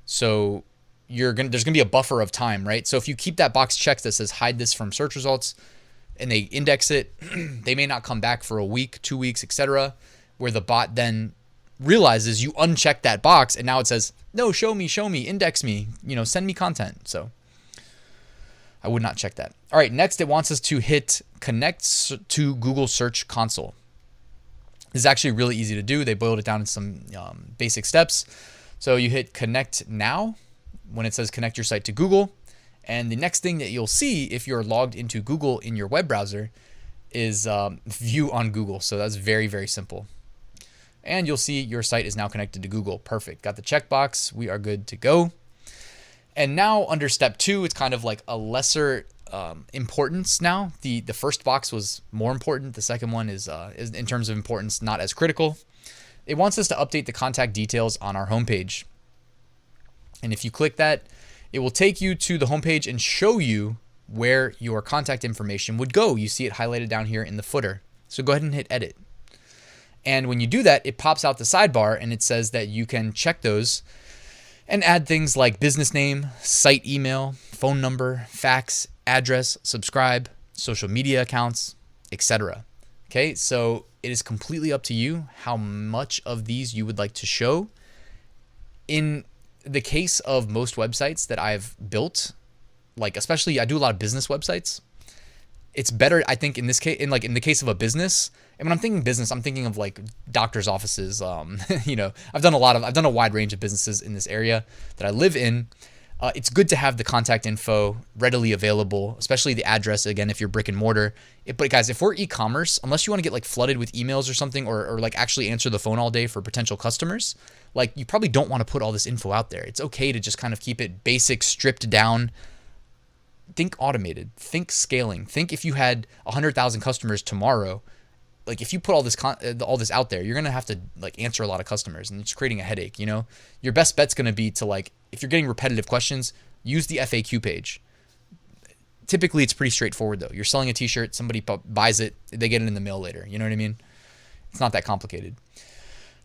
So there's gonna be a buffer of time, right? So if you keep that box checked that says hide this from search results and they index it, they may not come back for a week, 2 weeks, etc., where the bot then realizes you unchecked that box and now it says, no, show me, index me, send me content. So I would not check that. All right, next it wants us to hit connect to Google Search Console. This is actually really easy to do. They boiled it down in some basic steps. So you hit connect now when it says connect your site to Google. And the next thing that you'll see if you're logged into Google in your web browser is view on Google. So that's very, very simple. And you'll see your site is now connected to Google. Perfect. Got the checkbox. We are good to go. And now under step 2, it's kind of like a lesser importance now. The first box was more important. The second one is in terms of importance, not as critical. It wants us to update the contact details on our homepage. And if you click that, it will take you to the homepage and show you where your contact information would go. You see it highlighted down here in the footer. So go ahead and hit edit. And when you do that, it pops out the sidebar and it says that you can check those and add things like business name, site email, phone number, fax, address, subscribe, social media accounts, etc. Okay, so it is completely up to you how much of these you would like to show. In the case of most websites that I've built, like especially I do a lot of business websites, it's better, I think, in this case, in the case of a business. And when I'm thinking business, I'm thinking of like doctors' offices. I've done a wide range of businesses in this area that I live in. It's good to have the contact info readily available, especially the address, again, if you're brick and mortar. But guys, if we're e-commerce, unless you want to get like flooded with emails or something, or like actually answer the phone all day for potential customers, like you probably don't want to put all this info out there. It's okay to just kind of keep it basic, stripped down. Think automated, think scaling, think if you had 100,000 customers tomorrow, like if you put all this out there, you're going to have to like answer a lot of customers and it's creating a headache. Your best bet's going to be to like, if you're getting repetitive questions, use the FAQ page. Typically it's pretty straightforward though. You're selling a t-shirt, somebody buys it, they get it in the mail later. You know what I mean? It's not that complicated.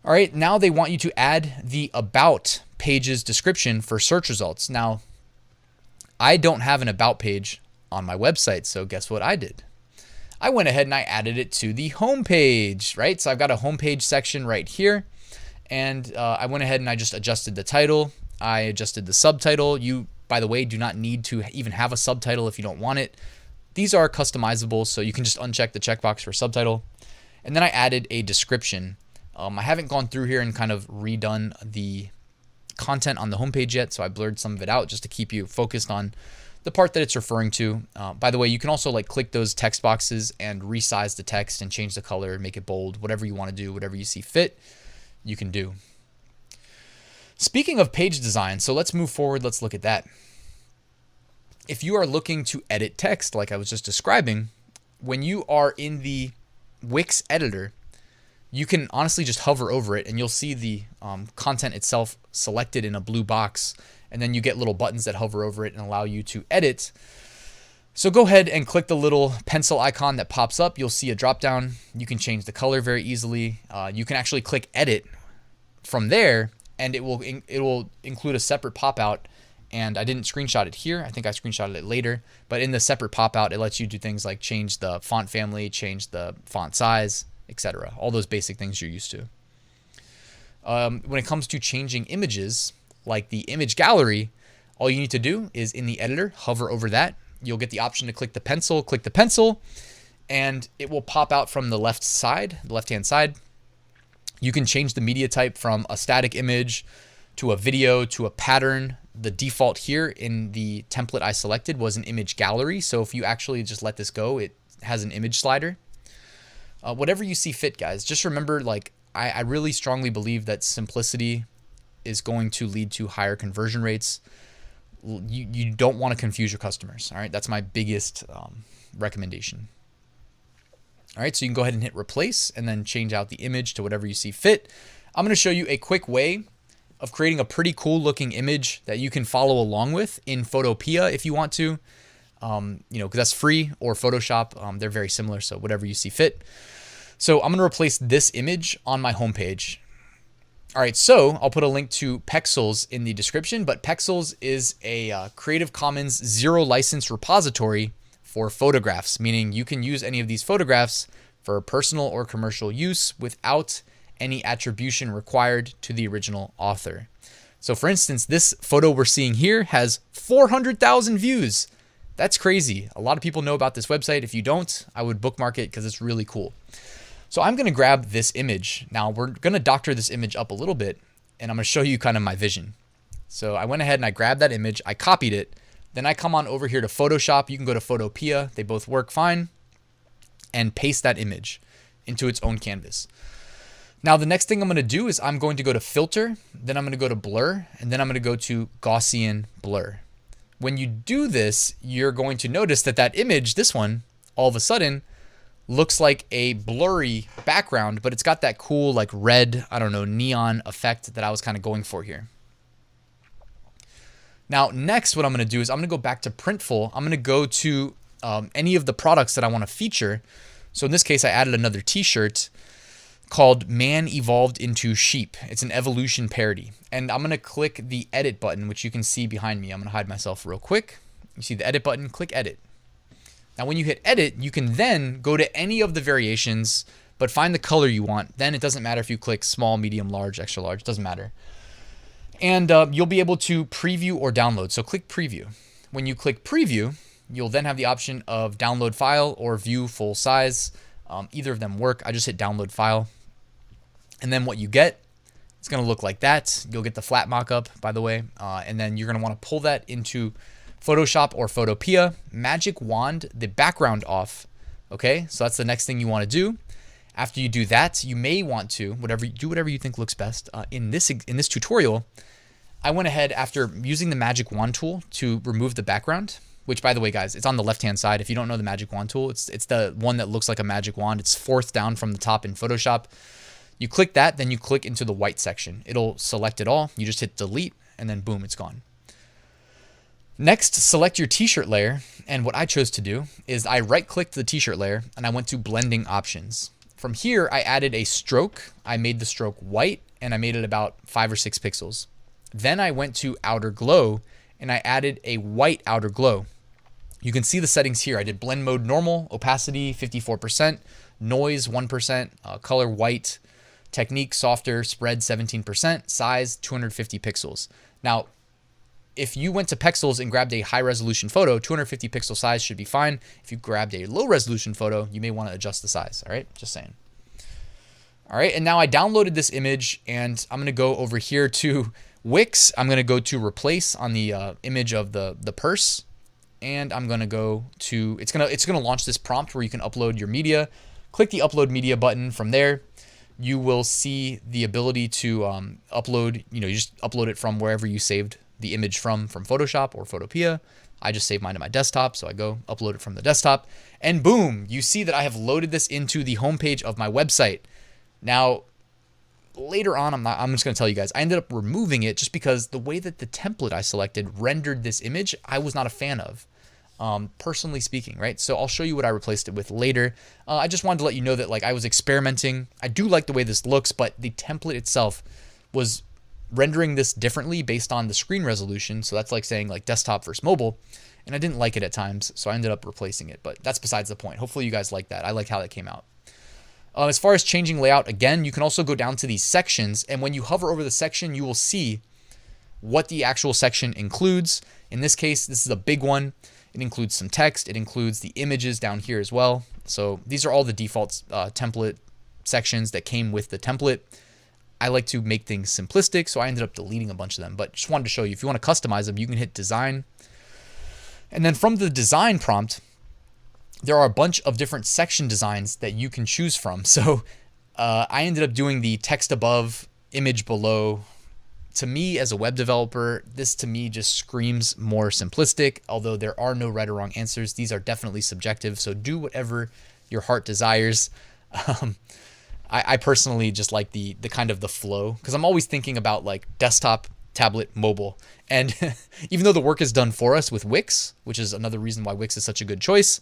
All right. Now they want you to add the about page's description for search results. Now, I don't have an about page on my website, so guess what I did? I went ahead and I added it to the home page, right? So I've got a homepage section right here, and I went ahead and I just adjusted the title. I adjusted the subtitle. You, by the way, do not need to even have a subtitle if you don't want it. These are customizable, so you can just uncheck the checkbox for subtitle. And then I added a description. I haven't gone through here and kind of redone the content on the homepage yet, so I blurred some of it out just to keep you focused on the part that it's referring to. By the way, you can also like click those text boxes and resize the text and change the color, make it bold, whatever you want to do, whatever you see fit, you can do. Speaking of page design, so let's move forward. Let's look at that. If you are looking to edit text, like I was just describing, when you are in the Wix editor, you can honestly just hover over it and you'll see the content itself selected in a blue box. And then you get little buttons that hover over it and allow you to edit. So go ahead and click the little pencil icon that pops up. You'll see a drop down. You can change the color very easily. You can actually click edit from there and it will include a separate pop out. And I didn't screenshot it here. I think I screenshotted it later. But in the separate pop out, it lets you do things like change the font family, change the font size, etc. All those basic things you're used to. When it comes to changing images, like the image gallery, all you need to do is in the editor, hover over that. You'll get the option to click the pencil, and it will pop out from the left-hand side. You can change the media type from a static image to a video to a pattern, the default here in the template I selected was an image gallery. So if you actually just let this go, it has an image slider. Whatever you see fit, guys. Just remember, like, I really strongly believe that simplicity is going to lead to higher conversion rates. You don't want to confuse your customers. All right, that's my biggest recommendation. All right, so you can go ahead and hit replace and then change out the image to whatever you see fit. I'm going to show you a quick way of creating a pretty cool looking image that you can follow along with in Photopea if you want to. Because that's free, or Photoshop. They're very similar, so whatever you see fit. So I'm going to replace this image on my homepage. All right, so I'll put a link to Pexels in the description, but Pexels is a Creative Commons zero license repository for photographs, meaning you can use any of these photographs for personal or commercial use without any attribution required to the original author. So for instance, this photo we're seeing here has 400,000 views. That's crazy. A lot of people know about this website. If you don't, I would bookmark it because it's really cool. So I'm going to grab this image. Now we're going to doctor this image up a little bit, and I'm going to show you kind of my vision. So I went ahead and I grabbed that image, I copied it, then I come on over here to Photoshop. You can go to Photopea. They both work fine, and paste that image into its own canvas. Now the next thing I'm going to do is I'm going to go to filter, then I'm going to go to blur, and then I'm going to go to Gaussian blur. When you do this, you're going to notice that that image, this one, all of a sudden looks like a blurry background, but it's got that cool like red, I don't know, neon effect that I was kind of going for here. Now, next, what I'm going to do is I'm going to go back to Printful. I'm going to go to any of the products that I want to feature. So in this case, I added another t-shirt called Man Evolved into Sheep. It's an evolution parody. And I'm going to click the edit button, which you can see behind me. I'm going to hide myself real quick. You see the edit button, click edit. Now, when you hit edit, you can then go to any of the variations, but find the color you want. Then it doesn't matter if you click small, medium, large, extra large, it doesn't matter. And you'll be able to preview or download. So click preview. When you click preview, you'll then have the option of download file or view full size. Either of them work. I just hit download file. And then what you get, it's going to look like that. You'll get the flat mockup, by the way. And then you're going to want to pull that into Photoshop or Photopea. Magic wand the background off. Okay, so that's the next thing you want to do. After you do that, you may want to do whatever you think looks best. In this tutorial, I went ahead after using the magic wand tool to remove the background. Which, by the way, guys, it's on the left-hand side. If you don't know the magic wand tool, it's the one that looks like a magic wand. It's fourth down from the top in Photoshop. You click that, then you click into the white section. It'll select it all. You just hit delete, and then boom, it's gone. Next, select your t-shirt layer. And what I chose to do is I right-clicked the t-shirt layer, and I went to blending options. From here, I added a stroke. I made the stroke white, and I made it about 5 or 6 pixels. Then I went to outer glow, and I added a white outer glow. You can see the settings here. I did blend mode normal, opacity 54%, noise 1%, color white, technique softer, spread 17%, size 250 pixels. Now, if you went to Pexels and grabbed a high resolution photo, 250 pixel size should be fine. If you grabbed a low resolution photo, you may want to adjust the size. All right, just saying. All right, and now I downloaded this image, and I'm going to go over here to Wix. I'm going to go to replace on the image of the purse. And I'm going to go to, it's going to launch this prompt where you can upload your media. Click the upload media button. From there, you will see the ability to upload, you just upload it from wherever you saved the image from Photoshop or Photopea. I just saved mine to my desktop. So I go upload it from the desktop, and boom, you see that I have loaded this into the homepage of my website. Now, later on, I'm just going to tell you guys, I ended up removing it just because the way that the template I selected rendered this image, I was not a fan of, personally speaking, right? So I'll show you what I replaced it with later. I just wanted to let you know that I was experimenting. I do like the way this looks, but the template itself was rendering this differently based on the screen resolution. So that's like saying desktop versus mobile. And I didn't like it at times, so I ended up replacing it. But that's besides the point. Hopefully you guys like that. I liked how that came out. As far as changing layout, again, you can also go down to these sections, and when you hover over the section, you will see what the actual section includes. In this case, this is a big one. It includes some text. It includes the images down here as well. So these are all the default template sections that came with the template. I like to make things simplistic, so I ended up deleting a bunch of them, but just wanted to show you, if you want to customize them, you can hit design. And then from the design prompt, there are a bunch of different section designs that you can choose from. So I ended up doing the text above, image below. To me, as a web developer, this to me just screams more simplistic, although there are no right or wrong answers. These are definitely subjective, so do whatever your heart desires. I personally just like the kind of the flow, because I'm always thinking about like desktop, tablet, mobile. And even though the work is done for us with Wix, which is another reason why Wix is such a good choice,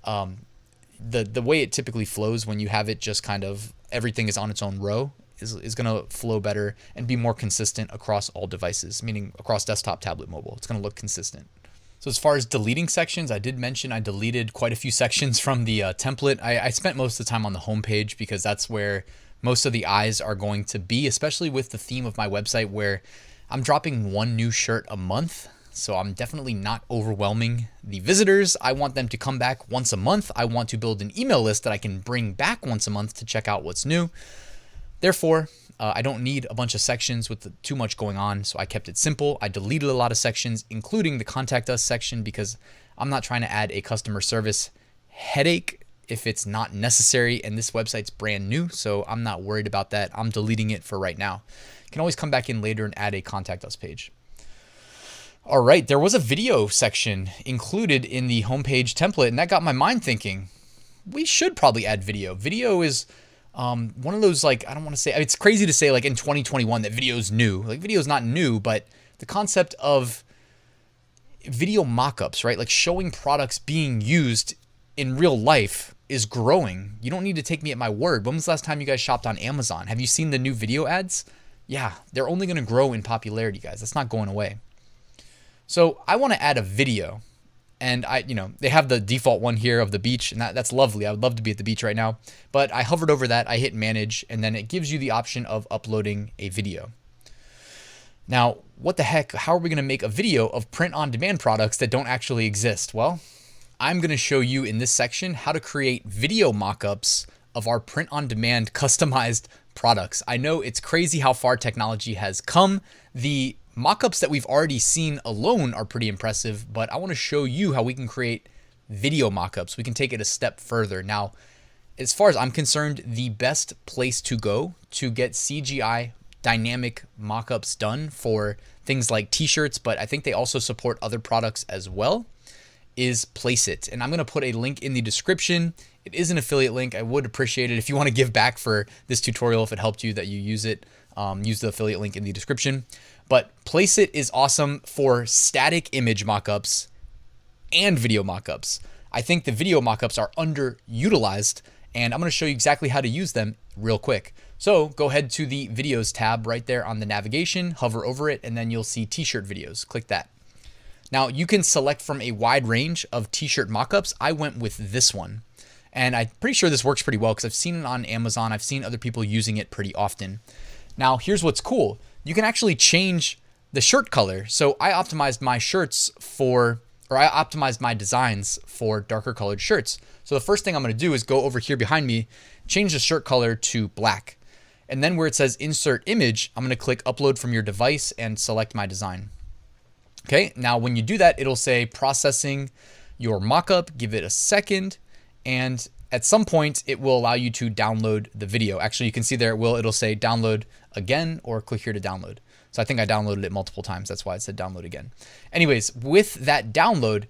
the way it typically flows when you have it just kind of everything is on its own row is going to flow better and be more consistent across all devices, meaning across desktop, tablet, mobile. It's going to look consistent. So as far as deleting sections, I did mention I deleted quite a few sections from the template. I spent most of the time on the homepage because that's where most of the eyes are going to be, especially with the theme of my website where I'm dropping one new shirt a month. So I'm definitely not overwhelming the visitors. I want them to come back once a month. I want to build an email list that I can bring back once a month to check out what's new. Therefore, I don't need a bunch of sections with too much going on, so I kept it simple. I deleted a lot of sections, including the Contact Us section, because I'm not trying to add a customer service headache if it's not necessary, and this website's brand new, so I'm not worried about that. I'm deleting it for right now. You can always come back in later and add a Contact Us page. All right, there was a video section included in the homepage template, and that got my mind thinking, we should probably add video. Video is one of those, like, I don't want to say, it's crazy to say like in 2021 that video is new. Like video is not new, but the concept of video mockups, right? Like showing products being used in real life is growing. You don't need to take me at my word. When was the last time you guys shopped on Amazon? Have you seen the new video ads? Yeah, they're only going to grow in popularity, guys. That's not going away. So I want to add a video. And they have the default one here of the beach, and that's lovely. I would love to be at the beach right now. But I hovered over that, I hit manage, and then it gives you the option of uploading a video. Now, what the heck? How are we going to make a video of print-on-demand products that don't actually exist? Well, I'm going to show you in this section how to create video mockups of our print-on-demand customized products. I know it's crazy how far technology has come. The mockups that we've already seen alone are pretty impressive, but I want to show you how we can create video mockups. We can take it a step further. Now, as far as I'm concerned, the best place to go to get CGI dynamic mockups done for things like t-shirts, but I think they also support other products as well, is Placeit. And I'm going to put a link in the description. It is an affiliate link. I would appreciate it if you want to give back for this tutorial, if it helped you that you use it. Use the affiliate link in the description. But Placeit is awesome for static image mockups and video mockups. I think the video mockups are underutilized, and I'm going to show you exactly how to use them real quick. So go ahead to the videos tab right there on the navigation, hover over it, and then you'll see t-shirt videos. Click that. Now you can select from a wide range of t-shirt mockups. I went with this one, and I'm pretty sure this works pretty well because I've seen it on Amazon. I've seen other people using it pretty often. Now here's what's cool. You can actually change the shirt color. So I optimized my shirts I optimized my designs for darker colored shirts. So the first thing I'm going to do is go over here behind me, change the shirt color to black. And then where it says insert image, I'm going to click upload from your device and select my design. Okay, now when you do that, it'll say processing your mockup, give it a second, and at some point it will allow you to download the video. Actually, you can see there it'll say download again or click here to download. So I think I downloaded it multiple times. That's why it said download again. Anyways, with that download,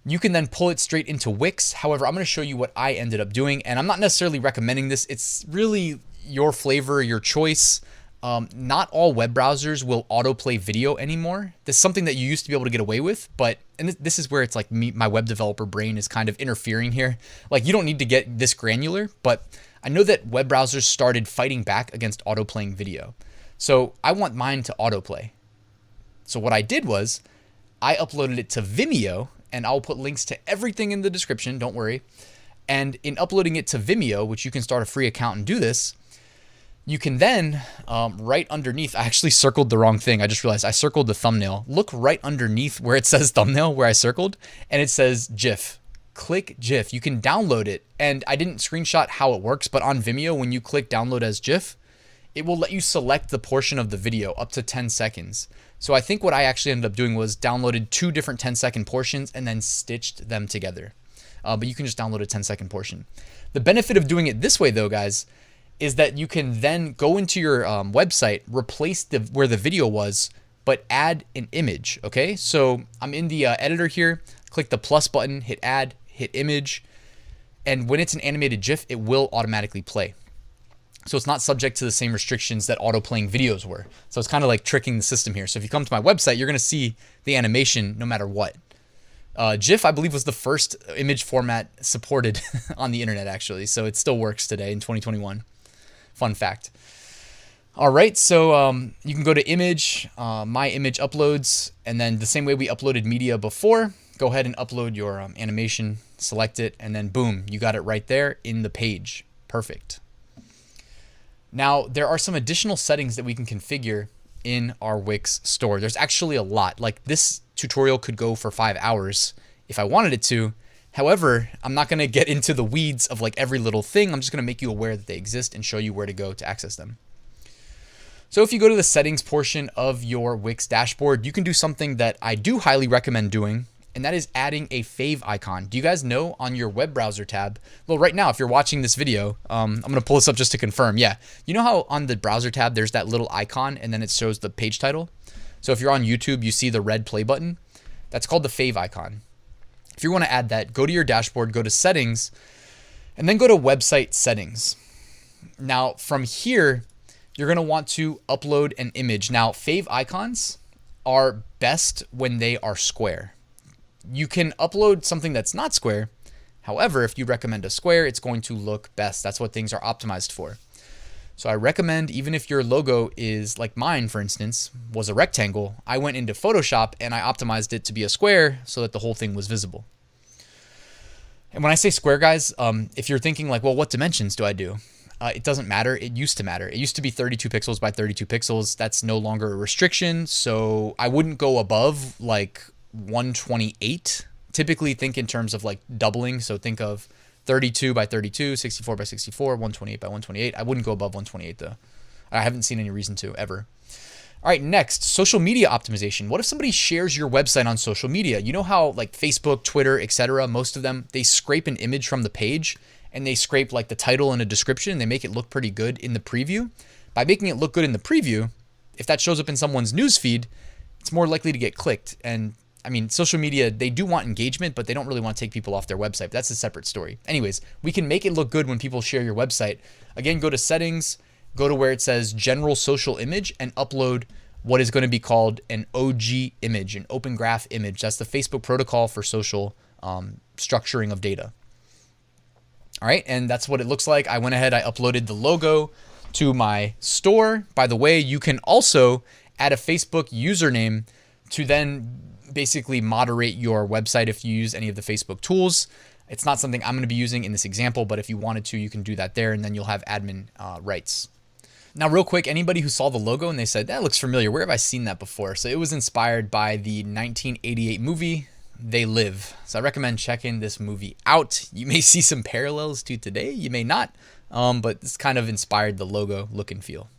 you can then pull it straight into Wix. However, I'm going to show you what I ended up doing, and I'm not necessarily recommending this. It's really your flavor, your choice. Not all web browsers will autoplay video anymore. This is something that you used to be able to get away with, and this is where it's like my web developer brain is kind of interfering here. Like, you don't need to get this granular, but I know that web browsers started fighting back against autoplaying video. So I want mine to autoplay. So what I did was I uploaded it to Vimeo, and I'll put links to everything in the description, don't worry. And in uploading it to Vimeo, which you can start a free account and do this, you can then, right underneath, I actually circled the wrong thing. I just realized I circled the thumbnail. Look right underneath where it says thumbnail, where I circled, and it says GIF. Click GIF. You can download it. And I didn't screenshot how it works, but on Vimeo, when you click download as GIF, it will let you select the portion of the video up to 10 seconds. So I think what I actually ended up doing was downloaded 2 different 10-second portions and then stitched them together. But you can just download a 10-second portion. The benefit of doing it this way though, guys, is that you can then go into your website, replace where the video was, but add an image, okay? So I'm in the editor here, click the plus button, hit add, hit image, and when it's an animated GIF, it will automatically play. So it's not subject to the same restrictions that auto-playing videos were. So it's kind of like tricking the system here. So if you come to my website, you're gonna see the animation no matter what. GIF, I believe, was the first image format supported on the internet, actually. So it still works today in 2021. Fun fact. All right, so you can go to image, my image uploads, and then the same way we uploaded media before, go ahead and upload your animation, select it, and then boom, you got it right there in the page. Perfect. Now, there are some additional settings that we can configure in our Wix store. There's actually a lot. Like, this tutorial could go for 5 hours if I wanted it to. However, I'm not going to get into the weeds of like every little thing. I'm just going to make you aware that they exist and show you where to go to access them. So if you go to the settings portion of your Wix dashboard, you can do something that I do highly recommend doing, and that is adding a fave icon. Do you guys know on your web browser tab? Well, right now, if you're watching this video, I'm going to pull this up just to confirm. Yeah, you know how on the browser tab, there's that little icon and then it shows the page title? So if you're on YouTube, you see the red play button. That's called the fave icon. If you want to add that, go to your dashboard, go to settings, and then go to website settings. Now from here, you're going to want to upload an image. Now, fave icons are best when they are square. You can upload something that's not square. However, if you recommend a square, it's going to look best. That's what things are optimized for. So I recommend, even if your logo is like mine, for instance, was a rectangle, I went into Photoshop and I optimized it to be a square so that the whole thing was visible. And when I say square, guys, if you're thinking like, well, what dimensions do I do? It doesn't matter. It used to matter. It used to be 32 pixels by 32 pixels. That's no longer a restriction. So I wouldn't go above like 128. Typically think in terms of like doubling. So think of 32 by 32, 64 by 64, 128 by 128. I wouldn't go above 128 though. I haven't seen any reason to ever. All right, next, social media optimization. What if somebody shares your website on social media? You know how like Facebook, Twitter, etc., most of them, they scrape an image from the page and they scrape like the title and a description and they make it look pretty good in the preview. By making it look good in the preview, if that shows up in someone's news feed, it's more likely to get clicked. And I mean, social media, they do want engagement, but they don't really want to take people off their website. That's a separate story. Anyways, we can make it look good when people share your website. Again, go to settings, go to where it says general social image and upload what is going to be called an OG image, an open graph image. That's the Facebook protocol for social structuring of data. All right, and that's what it looks like. I went ahead, I uploaded the logo to my store. By the way, you can also add a Facebook username to then basically moderate your website if you use any of the Facebook tools. It's not something I'm going to be using in this example, but if you wanted to, you can do that there, and then you'll have admin rights. Now, real quick, anybody who saw the logo and they said, that looks familiar, where have I seen that before? So it was inspired by the 1988 movie, They Live. So I recommend checking this movie out. You may see some parallels to today, you may not, but this kind of inspired the logo look and feel.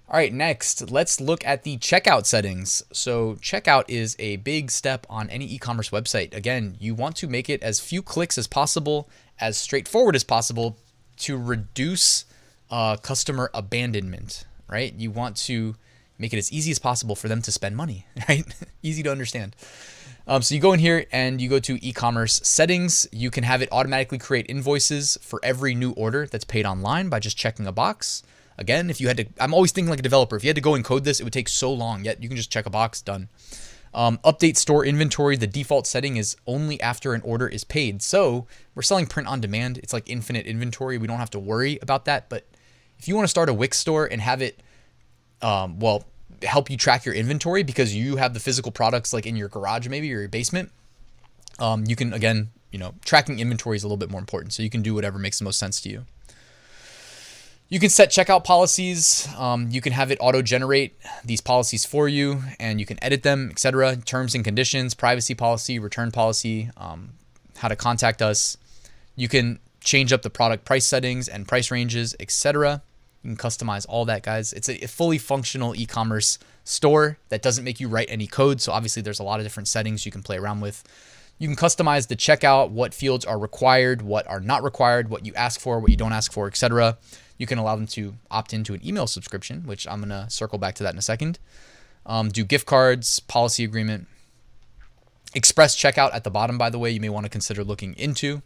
All right, next, let's look at the checkout settings. So checkout is a big step on any e-commerce website. Again, you want to make it as few clicks as possible, as straightforward as possible to reduce customer abandonment, right? You want to make it as easy as possible for them to spend money, right? Easy to understand. So you go in here and you go to e-commerce settings. You can have it automatically create invoices for every new order that's paid online by just checking a box. Again, if you had to, I'm always thinking like a developer, if you had to go and code this, it would take so long, yet you can just check a box, done. Update store inventory. The default setting is only after an order is paid. So we're selling print on demand. It's like infinite inventory. We don't have to worry about that. But if you want to start a Wix store and have it, well, help you track your inventory because you have the physical products like in your garage maybe or your basement, you can, again, you know, tracking inventory is a little bit more important. So you can do whatever makes the most sense to you. You can set checkout policies. You can have it auto-generate these policies for you, and you can edit them, etc. Terms and conditions, privacy policy, return policy, how to contact us. You can change up the product price settings and price ranges, etc. You can customize all that, guys. It's a fully functional e-commerce store that doesn't make you write any code. So obviously there's a lot of different settings you can play around with. You can customize the checkout, what fields are required, what are not required, what you ask for, what you don't ask for, etc. You can allow them to opt into an email subscription, which I'm going to circle back to that in a second. Do gift cards, policy agreement, express checkout at the bottom, by the way, you may want to consider looking into.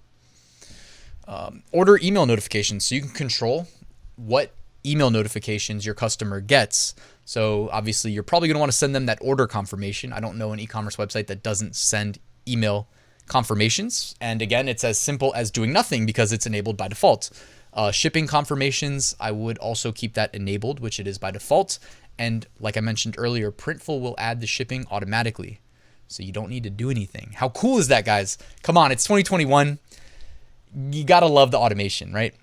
Order email notifications, so you can control what email notifications your customer gets. So obviously you're probably going to want to send them that order confirmation. I don't know an e-commerce website that doesn't send email confirmations. And again, it's as simple as doing nothing because it's enabled by default. Shipping confirmations, I would also keep that enabled, which it is by default. And like I mentioned earlier, Printful will add the shipping automatically. So you don't need to do anything. How cool is that, guys? Come on, it's 2021. You gotta love the automation, right?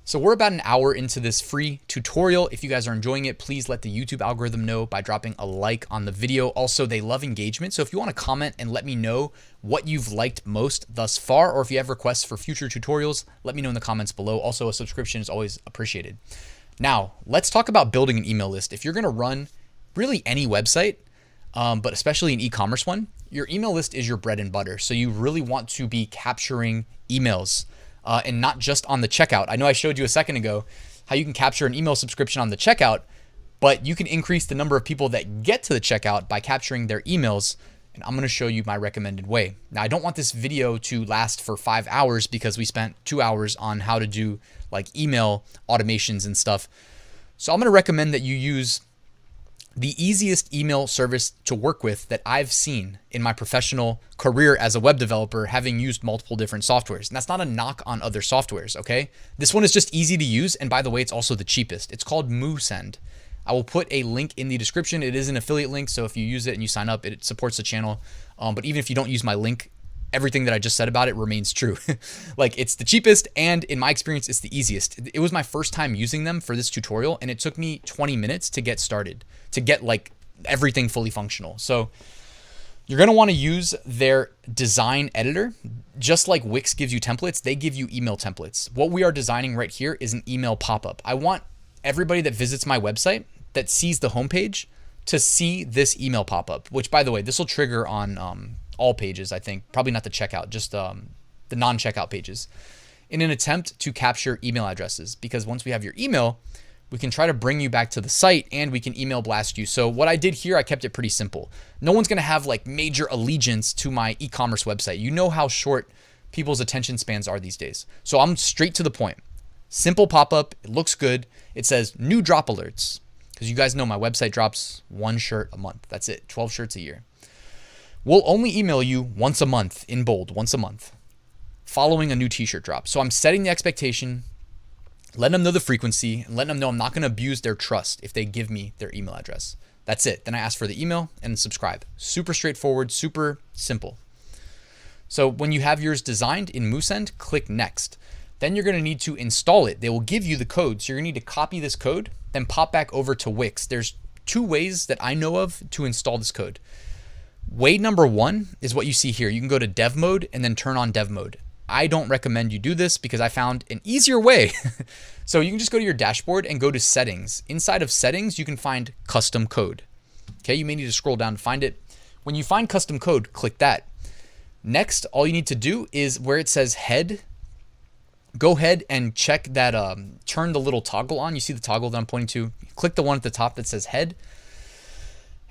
So we're about an hour into this free tutorial. If you guys are enjoying it, please let the YouTube algorithm know by dropping a like on the video. Also, they love engagement. So if you want to comment and let me know what you've liked most thus far, or if you have requests for future tutorials, let me know in the comments below. Also, a subscription is always appreciated. Now, let's talk about building an email list. If you're going to run really any website, but especially an e-commerce one, your email list is your bread and butter. So you really want to be capturing emails. And not just on the checkout. I know I showed you a second ago how you can capture an email subscription on the checkout, but you can increase the number of people that get to the checkout by capturing their emails. And I'm going to show you my recommended way. Now, I don't want this video to last for 5 hours because we spent 2 hours on how to do like email automations and stuff. So I'm going to recommend that you use the easiest email service to work with that I've seen in my professional career as a web developer, having used multiple different softwares. And that's not a knock on other softwares, okay? This one is just easy to use. And by the way, it's also the cheapest. It's called Ascend. I will put a link in the description. It is an affiliate link, so if you use it and you sign up, it supports the channel. But even if you don't use my link, everything that I just said about it remains true. Like, it's the cheapest, and in my experience, it's the easiest. It was my first time using them for this tutorial, and it took me 20 minutes to get started, to get like everything fully functional. So you're going to want to use their design editor. Just like Wix gives you templates, they give you email templates. What we are designing right here is an email pop-up. I want everybody that visits my website that sees the homepage to see this email pop-up, which, by the way, this will trigger on all pages, I think. Probably not the checkout, just the non-checkout pages, in an attempt to capture email addresses. Because once we have your email, we can try to bring you back to the site and we can email blast you. So what I did here, I kept it pretty simple. No one's going to have like major allegiance to my e-commerce website. You know how short people's attention spans are these days. So I'm straight to the point. Simple pop-up. It looks good. It says new drop alerts, because you guys know my website drops 1 shirt a month. That's it. 12 shirts a year. We'll only email you once a month, in bold, once a month, following a new t-shirt drop. So I'm setting the expectation, letting them know the frequency, and letting them know I'm not going to abuse their trust if they give me their email address. That's it. Then I ask for the email and subscribe. Super straightforward, super simple. So when you have yours designed in Ascend, click next. Then you're going to need to install it. They will give you the code. So you're going to need to copy this code, then pop back over to Wix. There's 2 ways that I know of to install this code. Way number 1 is what you see here. You can go to dev mode and then turn on dev mode. I don't recommend you do this because I found an easier way. So you can just go to your dashboard and go to settings. Inside of settings, you can find custom code. Okay, you may need to scroll down to find it. When you find custom code, click that. Next, all you need to do is where it says head, go ahead and check that, turn the little toggle on. You see the toggle that I'm pointing to? Click the one at the top that says head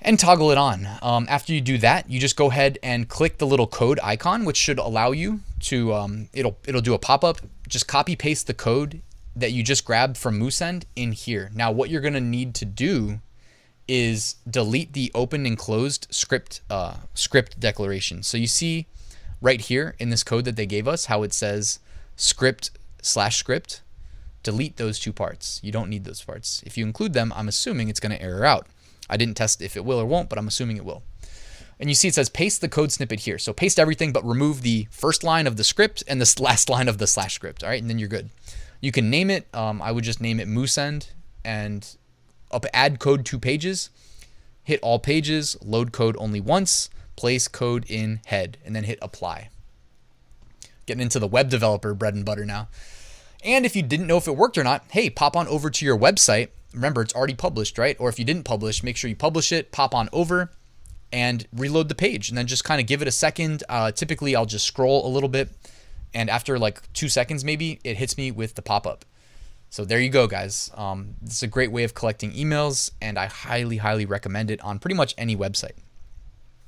and toggle it on. After you do that, you just go ahead and click the little code icon, which should allow you to, it'll do a pop-up. Just copy paste the code that you just grabbed from Ascend in here. Now, what you're gonna need to do is delete the open and closed script declaration. So you see right here in this code that they gave us how it says script/script. Delete those 2 parts. You don't need those parts. If you include them, I'm assuming it's gonna error out. I didn't test if it will or won't, but I'm assuming it will. And you see it says paste the code snippet here. So paste everything, but remove the first line of the script and the last line of the / script. All right, and then you're good. You can name it. I would just name it Ascend and add code 2 pages. Hit all pages, load code only once, place code in head, and then hit apply. Getting into the web developer bread and butter now. And if you didn't know if it worked or not, hey, pop on over to your website. Remember, it's already published, right? Or if you didn't publish, make sure you publish it, pop on over and reload the page, and then just kind of give it a second. Typically, I'll just scroll a little bit, and after like 2 seconds maybe, it hits me with the pop-up. So there you go, guys. This is a great way of collecting emails, and I highly, highly recommend it on pretty much any website.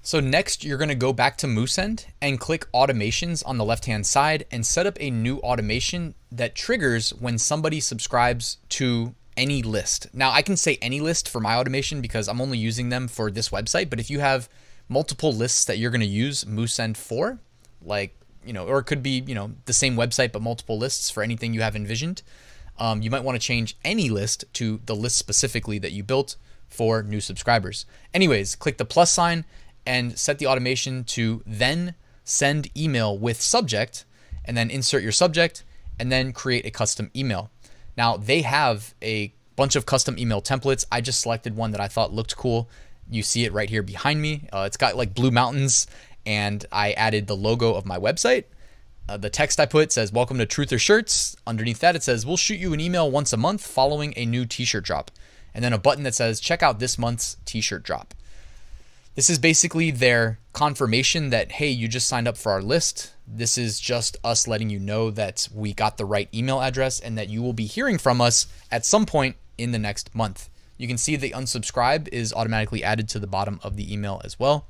So next, you're going to go back to Ascend and click Automations on the left-hand side and set up a new automation that triggers when somebody subscribes to any list. Now, I can say any list for my automation because I'm only using them for this website, but if you have multiple lists that you're going to use Ascend for, like, or it could be, the same website but multiple lists for anything you have envisioned, you might want to change any list to the list specifically that you built for new subscribers. Anyways, click the plus sign and set the automation to then send email with subject, and then insert your subject, and then create a custom email. Now, they have a bunch of custom email templates. I just selected one that I thought looked cool. You see it right here behind me. It's got like blue mountains, and I added the logo of my website. The text I put says, "Welcome to Truth or Shirts." Underneath that, it says, "We'll shoot you an email once a month following a new t-shirt drop." And then a button that says, "Check out this month's t-shirt drop." This is basically their confirmation that, hey, you just signed up for our list. This is just us letting you know that we got the right email address and that you will be hearing from us at some point in the next month. You can see the unsubscribe is automatically added to the bottom of the email as well.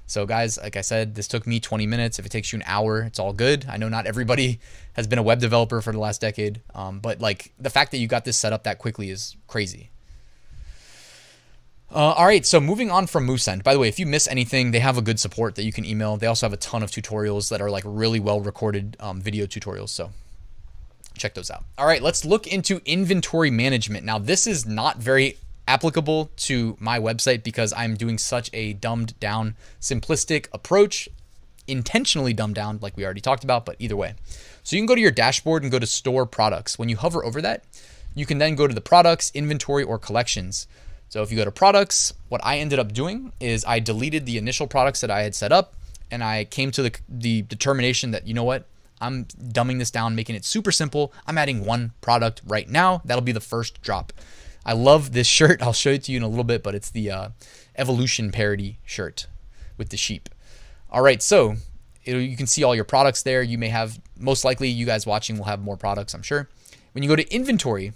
So guys, like I said, this took me 20 minutes. If it takes you an hour, it's all good. I know not everybody has been a web developer for the last decade, but like the fact that you got this set up that quickly is crazy. All right, so moving on from Ascend. By the way, if you miss anything, they have a good support that you can email. They also have a ton of tutorials that are like really well recorded video tutorials, so check those out. All right, let's look into inventory management. Now, this is not very applicable to my website because I'm doing such a dumbed down, simplistic approach, intentionally dumbed down like we already talked about, but either way. So you can go to your dashboard and go to Store Products. When you hover over that, you can then go to the Products, Inventory, or Collections. So if you go to products, what I ended up doing is I deleted the initial products that I had set up, and I came to the determination that, you know what, I'm dumbing this down, making it super simple. I'm adding one product right now. That'll be the first drop. I love this shirt. I'll show it to you in a little bit, but it's the Evolution parody shirt with the sheep. All right, so you can see all your products there. You may have, most likely you guys watching will have more products, I'm sure. When you go to inventory,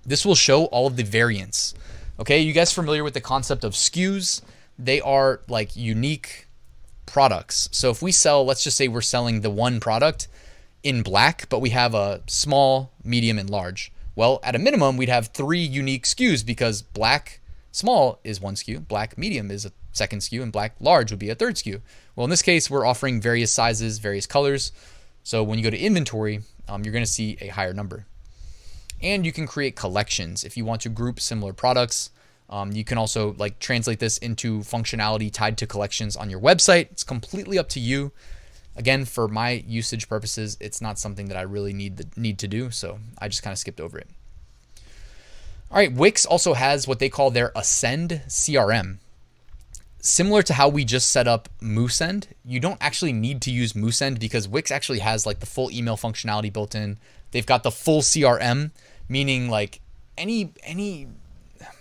this will show all of the variants. Okay, you guys familiar with the concept of SKUs? They are like unique products. So if we sell, let's just say we're selling the one product in black, but we have a small, medium, and large. Well, at a minimum, we'd have 3 unique SKUs because black small is one SKU, black medium is a second SKU, and black large would be a third SKU. Well, in this case, we're offering various sizes, various colors. So when you go to inventory, you're going to see a higher number. And you can create collections if you want to group similar products. You can also like translate this into functionality tied to collections on your website. It's completely up to you. Again, for my usage purposes, it's not something that I really need to do, so I just kind of skipped over it. All right, Wix also has what they call their Ascend CRM. Similar to how we just set up Ascend, you don't actually need to use Ascend because Wix actually has like the full email functionality built in. They've got the full CRM, meaning like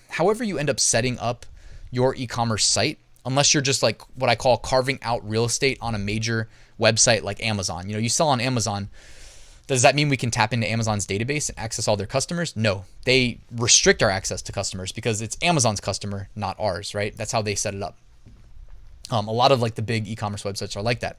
however you end up setting up your e-commerce site, unless you're just like what I call carving out real estate on a major website like Amazon. You sell on Amazon. Does that mean we can tap into Amazon's database and access all their customers? No, they restrict our access to customers because it's Amazon's customer, not ours, right? That's how they set it up. A lot of like the big e-commerce websites are like that.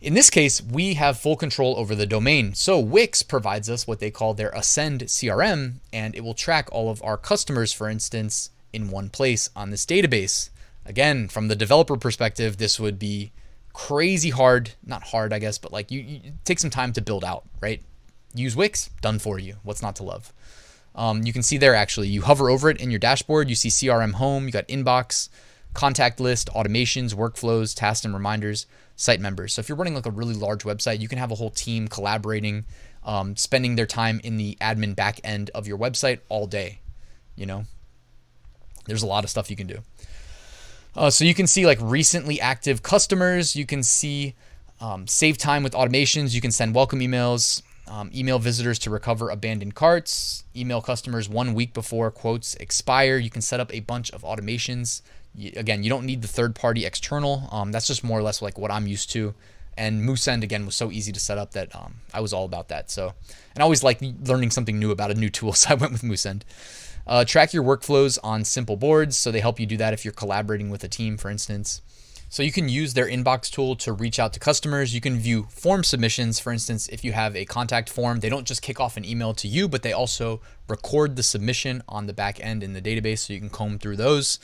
In this case, we have full control over the domain. So Wix provides us what they call their Ascend CRM, and it will track all of our customers, for instance, in one place on this database. Again, from the developer perspective, this would be crazy hard, not hard, I guess, but like you take some time to build out, right? Use Wix, done for you. What's not to love? You can see there actually, you hover over it in your dashboard, you see CRM Home, you got inbox, contact list, automations, workflows, tasks and reminders, site members. So if you're running like a really large website, you can have a whole team collaborating, spending their time in the admin back end of your website all day. There's a lot of stuff you can do. So you can see like recently active customers. You can see save time with automations. You can send welcome emails. email visitors to recover abandoned carts, email customers 1 week before quotes expire. You can set up a bunch of automations. Again, you don't need the third-party external. That's just more or less like what I'm used to. And Ascend, again, was so easy to set up that I was all about that. So, and I always like learning something new about a new tool, so I went with Ascend. Track your workflows on simple boards, so they help you do that if you're collaborating with a team, for instance. So you can use their inbox tool to reach out to customers. You can view form submissions. For instance, if you have a contact form, they don't just kick off an email to you, but they also record the submission on the back end in the database, so you can comb through those,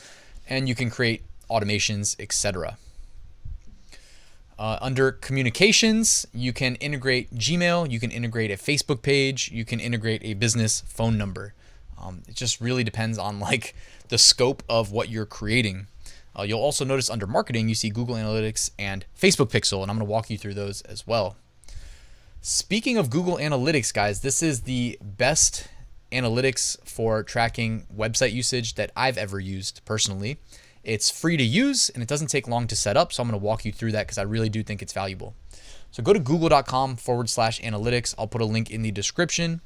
and you can create automations, etc. Under communications, you can integrate Gmail, you can integrate a Facebook page, you can integrate a business phone number. It just really depends on like the scope of what you're creating. You'll also notice under marketing, you see Google Analytics and Facebook Pixel, and I'm going to walk you through those as well. Speaking of Google Analytics, guys, this is the best analytics for tracking website usage that I've ever used personally. It's free to use and it doesn't take long to set up. So I'm going to walk you through that because I really do think it's valuable. So go to google.com/analytics. I'll put a link in the description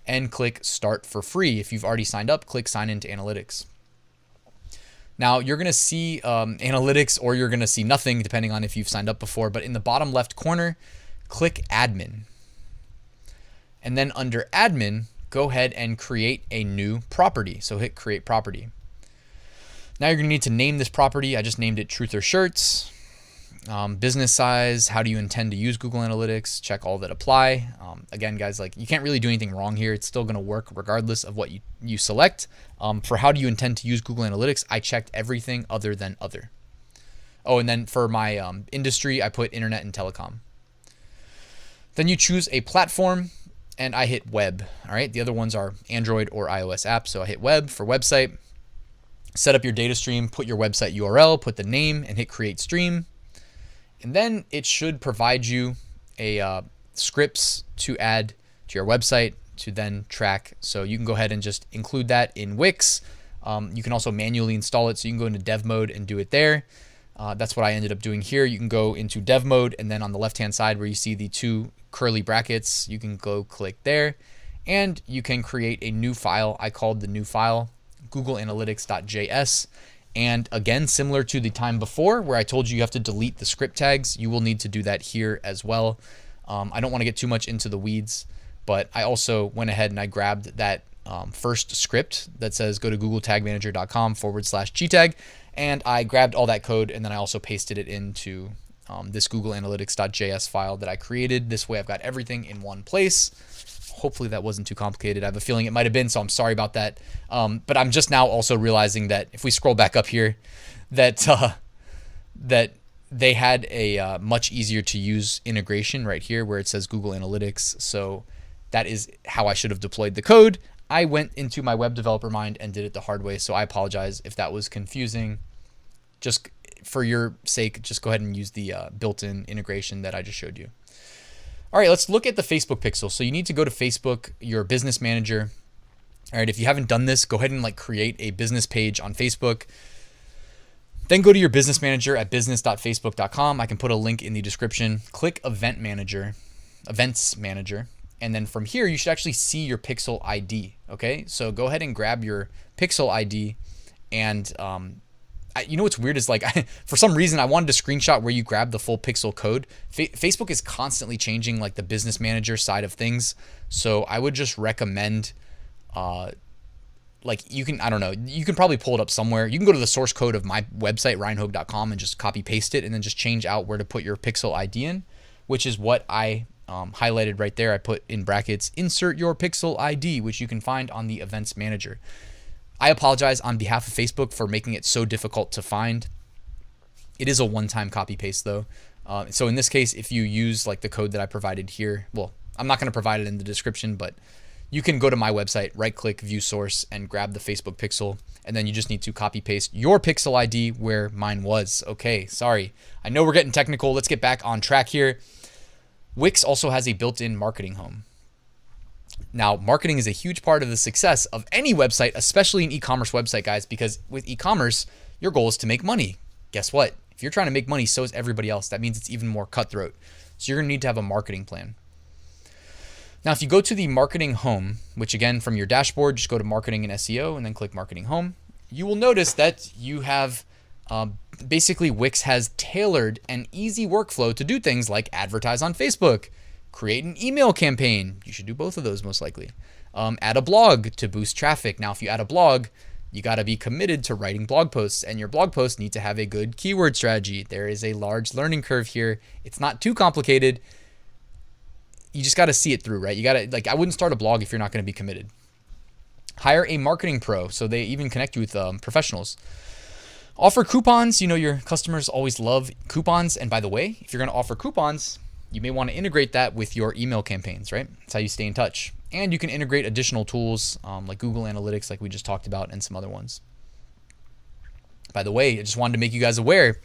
and click start for free. If you've already signed up, click sign into analytics. Now you're going to see analytics or you're going to see nothing depending on if you've signed up before, but in the bottom left corner, click admin. And then under admin, go ahead and create a new property. So hit create property. Now you're going to need to name this property. I just named it Truth or Shirts. Business size, how do you intend to use Google Analytics? Check all that apply. Again, guys, like you can't really do anything wrong here. It's still going to work regardless of what you select. For how do you intend to use Google Analytics, I checked everything other than other. Oh, and then for my industry, I put internet and telecom. Then you choose a platform and I hit web. All right. The other ones are Android or iOS apps. So I hit web for website. Set up your data stream, put your website URL, put the name, and hit create stream. And then it should provide you a scripts to add to your website to then track. So you can go ahead and just include that in Wix. You can also manually install it. So you can go into dev mode and do it there. That's what I ended up doing here. You can go into dev mode and then on the left-hand side where you see the 2 curly brackets, you can go click there and you can create a new file. I called the new file googleanalytics.js. And again, similar to the time before where I told you have to delete the script tags, you will need to do that here as well. I don't want to get too much into the weeds, but I also went ahead and I grabbed that first script that says go to googletagmanager.com/gtag, and I grabbed all that code and then I also pasted it into this googleanalytics.js file that I created. This way I've got everything in one place. Hopefully that wasn't too complicated. I have a feeling it might have been, so I'm sorry about that. But I'm just now also realizing that if we scroll back up here, that that they had a much easier to use integration right here where it says Google Analytics. So that is how I should have deployed the code. I went into my web developer mind and did it the hard way. So I apologize if that was confusing. Just for your sake, just go ahead and use the built-in integration that I just showed you. All right, let's look at the Facebook pixel. So you need to go to Facebook, your business manager. All right, if you haven't done this, go ahead and like create a business page on Facebook. Then go to your business manager at business.facebook.com. I can put a link in the description. Click events manager. And then from here, you should actually see your pixel ID. Okay, so go ahead and grab your pixel ID and you know what's weird is like for some reason I wanted to screenshot where you grab the full pixel code. Facebook is constantly changing like the business manager side of things. So I would just recommend like you can, I don't know, you can probably pull it up somewhere. You can go to the source code of my website, ryanhogue.com, and just copy paste it and then just change out where to put your pixel ID in, which is what I highlighted right there. I put in brackets, insert your pixel ID, which you can find on the events manager. I apologize on behalf of Facebook for making it so difficult to find. It is a one-time copy paste though. So in this case, if you use like the code that I provided here, well, I'm not going to provide it in the description, but you can go to my website, right click, view source, and grab the Facebook pixel. And then you just need to copy paste your pixel ID where mine was. Okay, sorry. I know we're getting technical. Let's get back on track here. Wix also has a built-in marketing home. Now, marketing is a huge part of the success of any website, especially an e-commerce website, guys, because with e-commerce, your goal is to make money. Guess what? If you're trying to make money, so is everybody else. That means it's even more cutthroat. So you're going to need to have a marketing plan. Now, if you go to the Marketing Home, which again, from your dashboard, just go to Marketing and SEO and then click Marketing Home, you will notice that you have basically Wix has tailored an easy workflow to do things like advertise on Facebook, create an email campaign. You should do both of those most likely. Add a blog to boost traffic. Now, if you add a blog, you got to be committed to writing blog posts, and your blog posts need to have a good keyword strategy. There is a large learning curve here. It's not too complicated. You just got to see it through, right? You got to, like, I wouldn't start a blog if you're not going to be committed. Hire a marketing pro, so they even connect you with professionals. Offer coupons. You know, your customers always love coupons. And by the way, if you're going to offer coupons, you may want to integrate that with your email campaigns, right? That's how you stay in touch. And you can integrate additional tools like Google Analytics, like we just talked about, and some other ones. By the way, I just wanted to make you guys aware,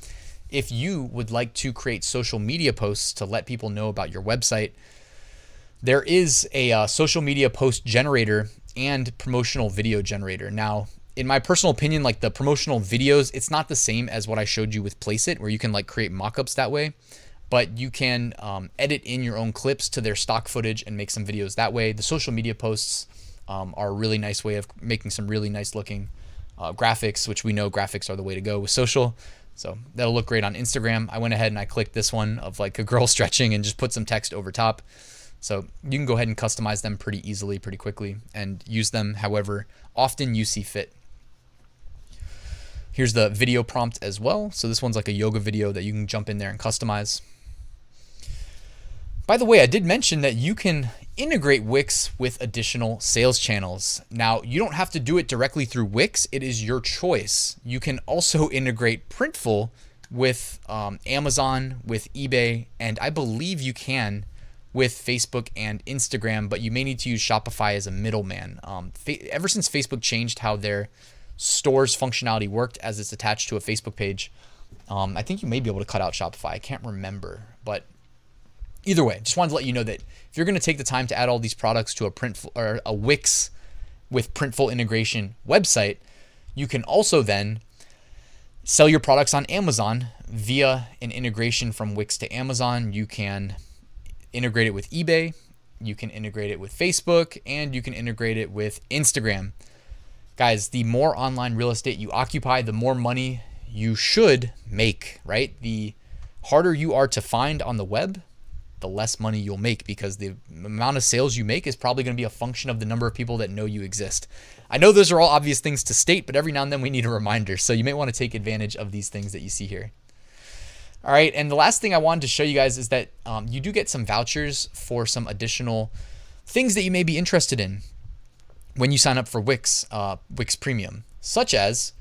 if you would like to create social media posts to let people know about your website, there is a social media post generator and promotional video generator. Now, in my personal opinion, like the promotional videos, it's not the same as what I showed you with Placeit, where you can like create mockups that way. But you can edit in your own clips to their stock footage and make some videos that way. The social media posts are a really nice way of making some really nice looking graphics, which we know graphics are the way to go with social. So that'll look great on Instagram. I went ahead and I clicked this one of like a girl stretching and just put some text over top. So you can go ahead and customize them pretty easily, pretty quickly, and use them however often you see fit. Here's the video prompt as well. So this one's like a yoga video that you can jump in there and customize. By the way, I did mention that you can integrate Wix with additional sales channels. Now, you don't have to do it directly through Wix. It is your choice. You can also integrate Printful with Amazon, with eBay, and I believe you can with Facebook and Instagram, but you may need to use Shopify as a middleman. Ever since Facebook changed how their stores functionality worked as it's attached to a Facebook page, I think you may be able to cut out Shopify. I can't remember, but either way, just wanted to let you know that if you're going to take the time to add all these products to a Printful or a Wix with Printful integration website, you can also then sell your products on Amazon via an integration from Wix to Amazon. You can integrate it with eBay, you can integrate it with Facebook, and you can integrate it with Instagram. Guys, the more online real estate you occupy, the more money you should make, right? The harder you are to find on the web, the less money you'll make, because the amount of sales you make is probably going to be a function of the number of people that know you exist. I know those are all obvious things to state, but every now and then we need a reminder. So you may want to take advantage of these things that you see here. All right, and the last thing I wanted to show you guys is that you do get some vouchers for some additional things that you may be interested in when you sign up for Wix, Wix Premium, such as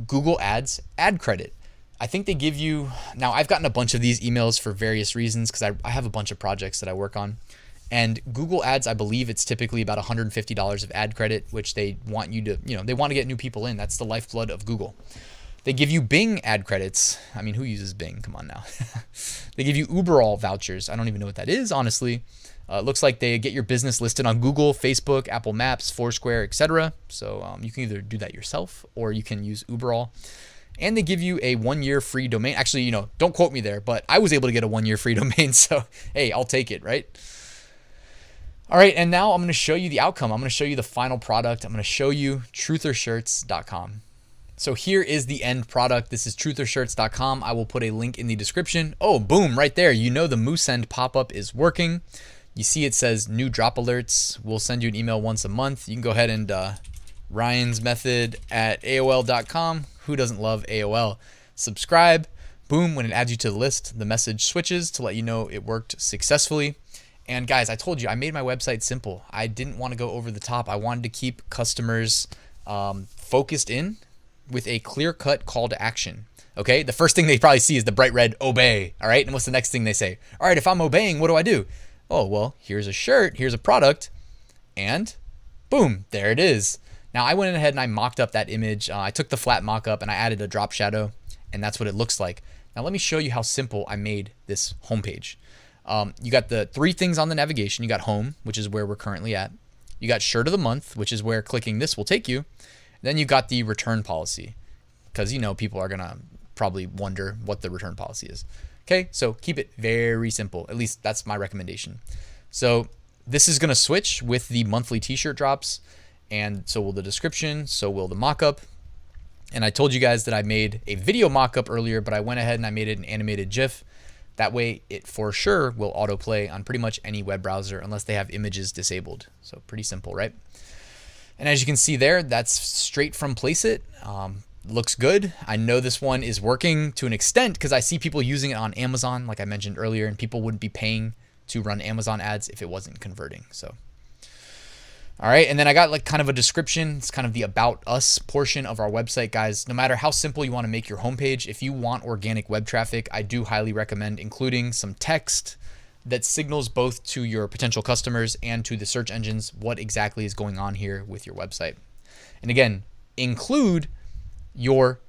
Google Ads ad credit. I think they give you, now I've gotten a bunch of these emails for various reasons because I have a bunch of projects that I work on. And Google Ads, I believe it's typically about $150 of ad credit, which they want you to, they want to get new people in. That's the lifeblood of Google. They give you Bing ad credits. I mean, who uses Bing? Come on now. They give you Uberall vouchers. I don't even know what that is, honestly. It looks like they get your business listed on Google, Facebook, Apple Maps, Foursquare, etc. So you can either do that yourself or you can use Uberall. And they give you a 1-year free domain. Actually, don't quote me there, but I was able to get a 1-year free domain. So, hey, I'll take it, right? All right, and now I'm going to show you the outcome. I'm going to show you the final product. I'm going to show you truthershirts.com. So here is the end product. This is truthershirts.com. I will put a link in the description. Oh, boom, right there. The Moose End pop-up is working. You see it says new drop alerts. We'll send you an email once a month. You can go ahead and Ryan's method at AOL.com. Who doesn't love AOL? Subscribe. Boom, when it adds you to the list, the message switches to let you know it worked successfully. And guys, I told you, I made my website simple. I didn't want to go over the top. I wanted to keep customers focused in with a clear-cut call to action. Okay, the first thing they probably see is the bright red obey. All right, and what's the next thing they say? All right, if I'm obeying, what do I do? Oh, well, here's a shirt, here's a product, and boom, there it is. Now I went ahead and I mocked up that image. I took the flat mock-up and I added a drop shadow, and that's what it looks like. Now let me show you how simple I made this homepage. You got the 3 things on the navigation. You got home, which is where we're currently at. You got shirt of the month, which is where clicking this will take you. Then you got the return policy, because people are gonna probably wonder what the return policy is. Okay, so keep it very simple. At least that's my recommendation. So this is going to switch with the monthly t-shirt drops, and so will the description, so will the mockup. And I told you guys that I made a video mockup earlier, but I went ahead and I made it an animated GIF. That way it for sure will autoplay on pretty much any web browser unless they have images disabled. So pretty simple, right? And as you can see there, that's straight from Placeit. Looks good. I know this one is working to an extent because I see people using it on Amazon, like I mentioned earlier, and people wouldn't be paying to run Amazon ads if it wasn't converting. So all right, and then I got like kind of a description. It's kind of the about us portion of our website, guys. No matter how simple you want to make your homepage, if you want organic web traffic, I do highly recommend including some text that signals both to your potential customers and to the search engines what exactly is going on here with your website. And again, include your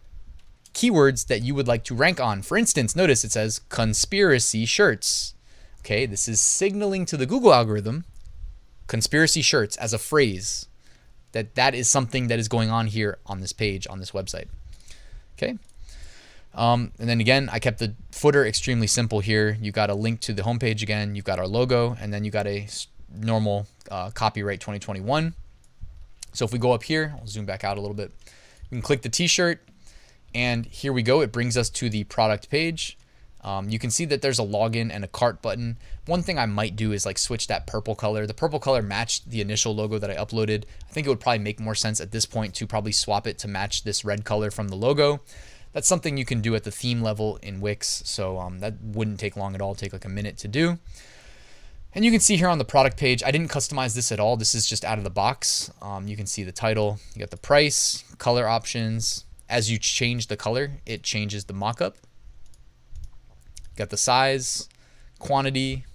keywords that you would like to rank on. For instance, notice it says conspiracy shirts. Okay, this is signaling to the Google algorithm conspiracy shirts as a phrase, that is something that is going on here on this page, on this website. Okay. And then again, I kept the footer extremely simple here. You got a link to the homepage again, you've got our logo, and then you got a normal copyright 2021. So if we go up here, I'll zoom back out a little bit. You can click the t-shirt, and here we go. It brings us to the product page. You can see that there's a login and a cart button. One thing I might do is like switch that purple color. The purple color matched the initial logo that I uploaded. I think it would probably make more sense at this point to probably swap it to match this red color from the logo. That's something you can do at the theme level in Wix. So that wouldn't take long at all. It'd take like a minute to do. And you can see here on the product page, I didn't customize this at all. This is just out of the box. You can see the title, you got the price, color options. As you change the color, it changes the mockup. Got the size, quantity,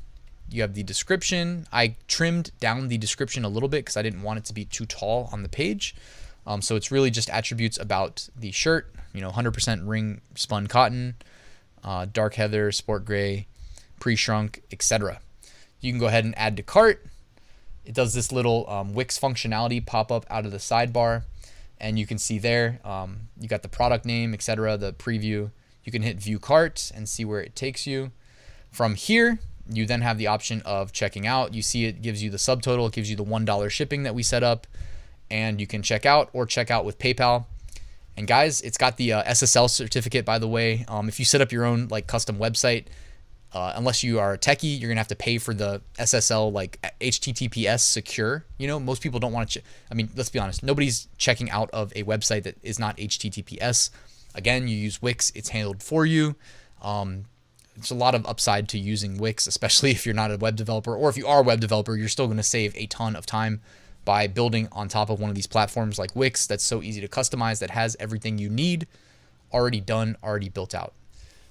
you have the description. I trimmed down the description a little bit because I didn't want it to be too tall on the page. So it's really just attributes about the shirt, 100% ring spun cotton, dark heather, sport gray, pre-shrunk, etc. You can go ahead and add to cart. It does this little Wix functionality pop up out of the sidebar. And you can see there, you got the product name, etc., the preview. You can hit view cart and see where it takes you. From here, you then have the option of checking out. You see it gives you the subtotal. It gives you the $1 shipping that we set up. And you can check out or check out with PayPal. And guys, it's got the SSL certificate, by the way. If you set up your own like custom website, unless you are a techie, you're gonna have to pay for the SSL, like HTTPS secure. Most people don't want to. I mean, let's be honest. Nobody's checking out of a website that is not HTTPS. Again, you use Wix, it's handled for you. It's a lot of upside to using Wix, especially if you're not a web developer, or if you are a web developer, you're still going to save a ton of time by building on top of one of these platforms like Wix that's so easy to customize, that has everything you need already done, already built out.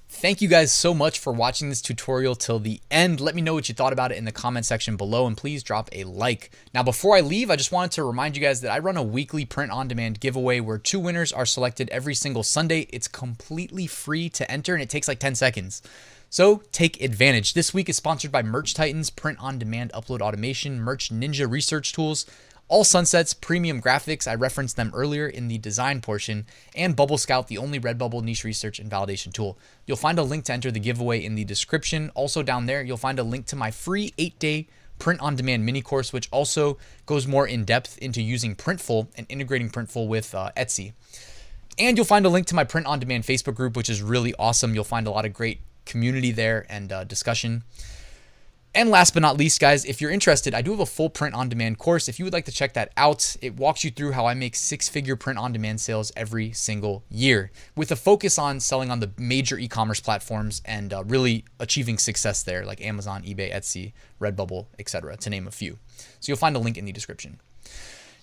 Thank you guys so much for watching this tutorial till the end. Let me know what you thought about it in the comment section below, and please drop a like. Now, before I leave, I just wanted to remind you guys that I run a weekly print-on-demand giveaway where 2 winners are selected every single Sunday. It's completely free to enter, and it takes like 10 seconds. So take advantage. This week is sponsored by Merch Titans, print-on-demand upload automation, Merch Ninja research tools, All Sunsets, premium graphics, I referenced them earlier in the design portion, and Bubble Scout, the only Redbubble niche research and validation tool. You'll find a link to enter the giveaway in the description. Also down there, you'll find a link to my free 8-day print-on-demand mini course, which also goes more in depth into using Printful and integrating Printful with Etsy. And you'll find a link to my print-on-demand Facebook group, which is really awesome. You'll find a lot of great community there and discussion. And last but not least, guys, if you're interested, I do have a full print-on-demand course. If you would like to check that out, it walks you through how I make 6-figure print-on-demand sales every single year, with a focus on selling on the major e-commerce platforms and really achieving success there, like Amazon, eBay, Etsy, Redbubble, etc., to name a few. So you'll find a link in the description.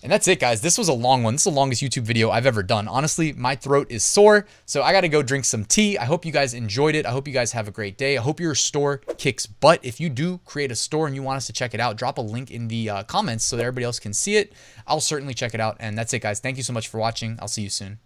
And that's it, guys. This was a long one. This is the longest YouTube video I've ever done. Honestly, my throat is sore, so I got to go drink some tea. I hope you guys enjoyed it. I hope you guys have a great day. I hope your store kicks butt. If you do create a store and you want us to check it out, drop a link in the comments so that everybody else can see it. I'll certainly check it out. And that's it, guys. Thank you so much for watching. I'll see you soon.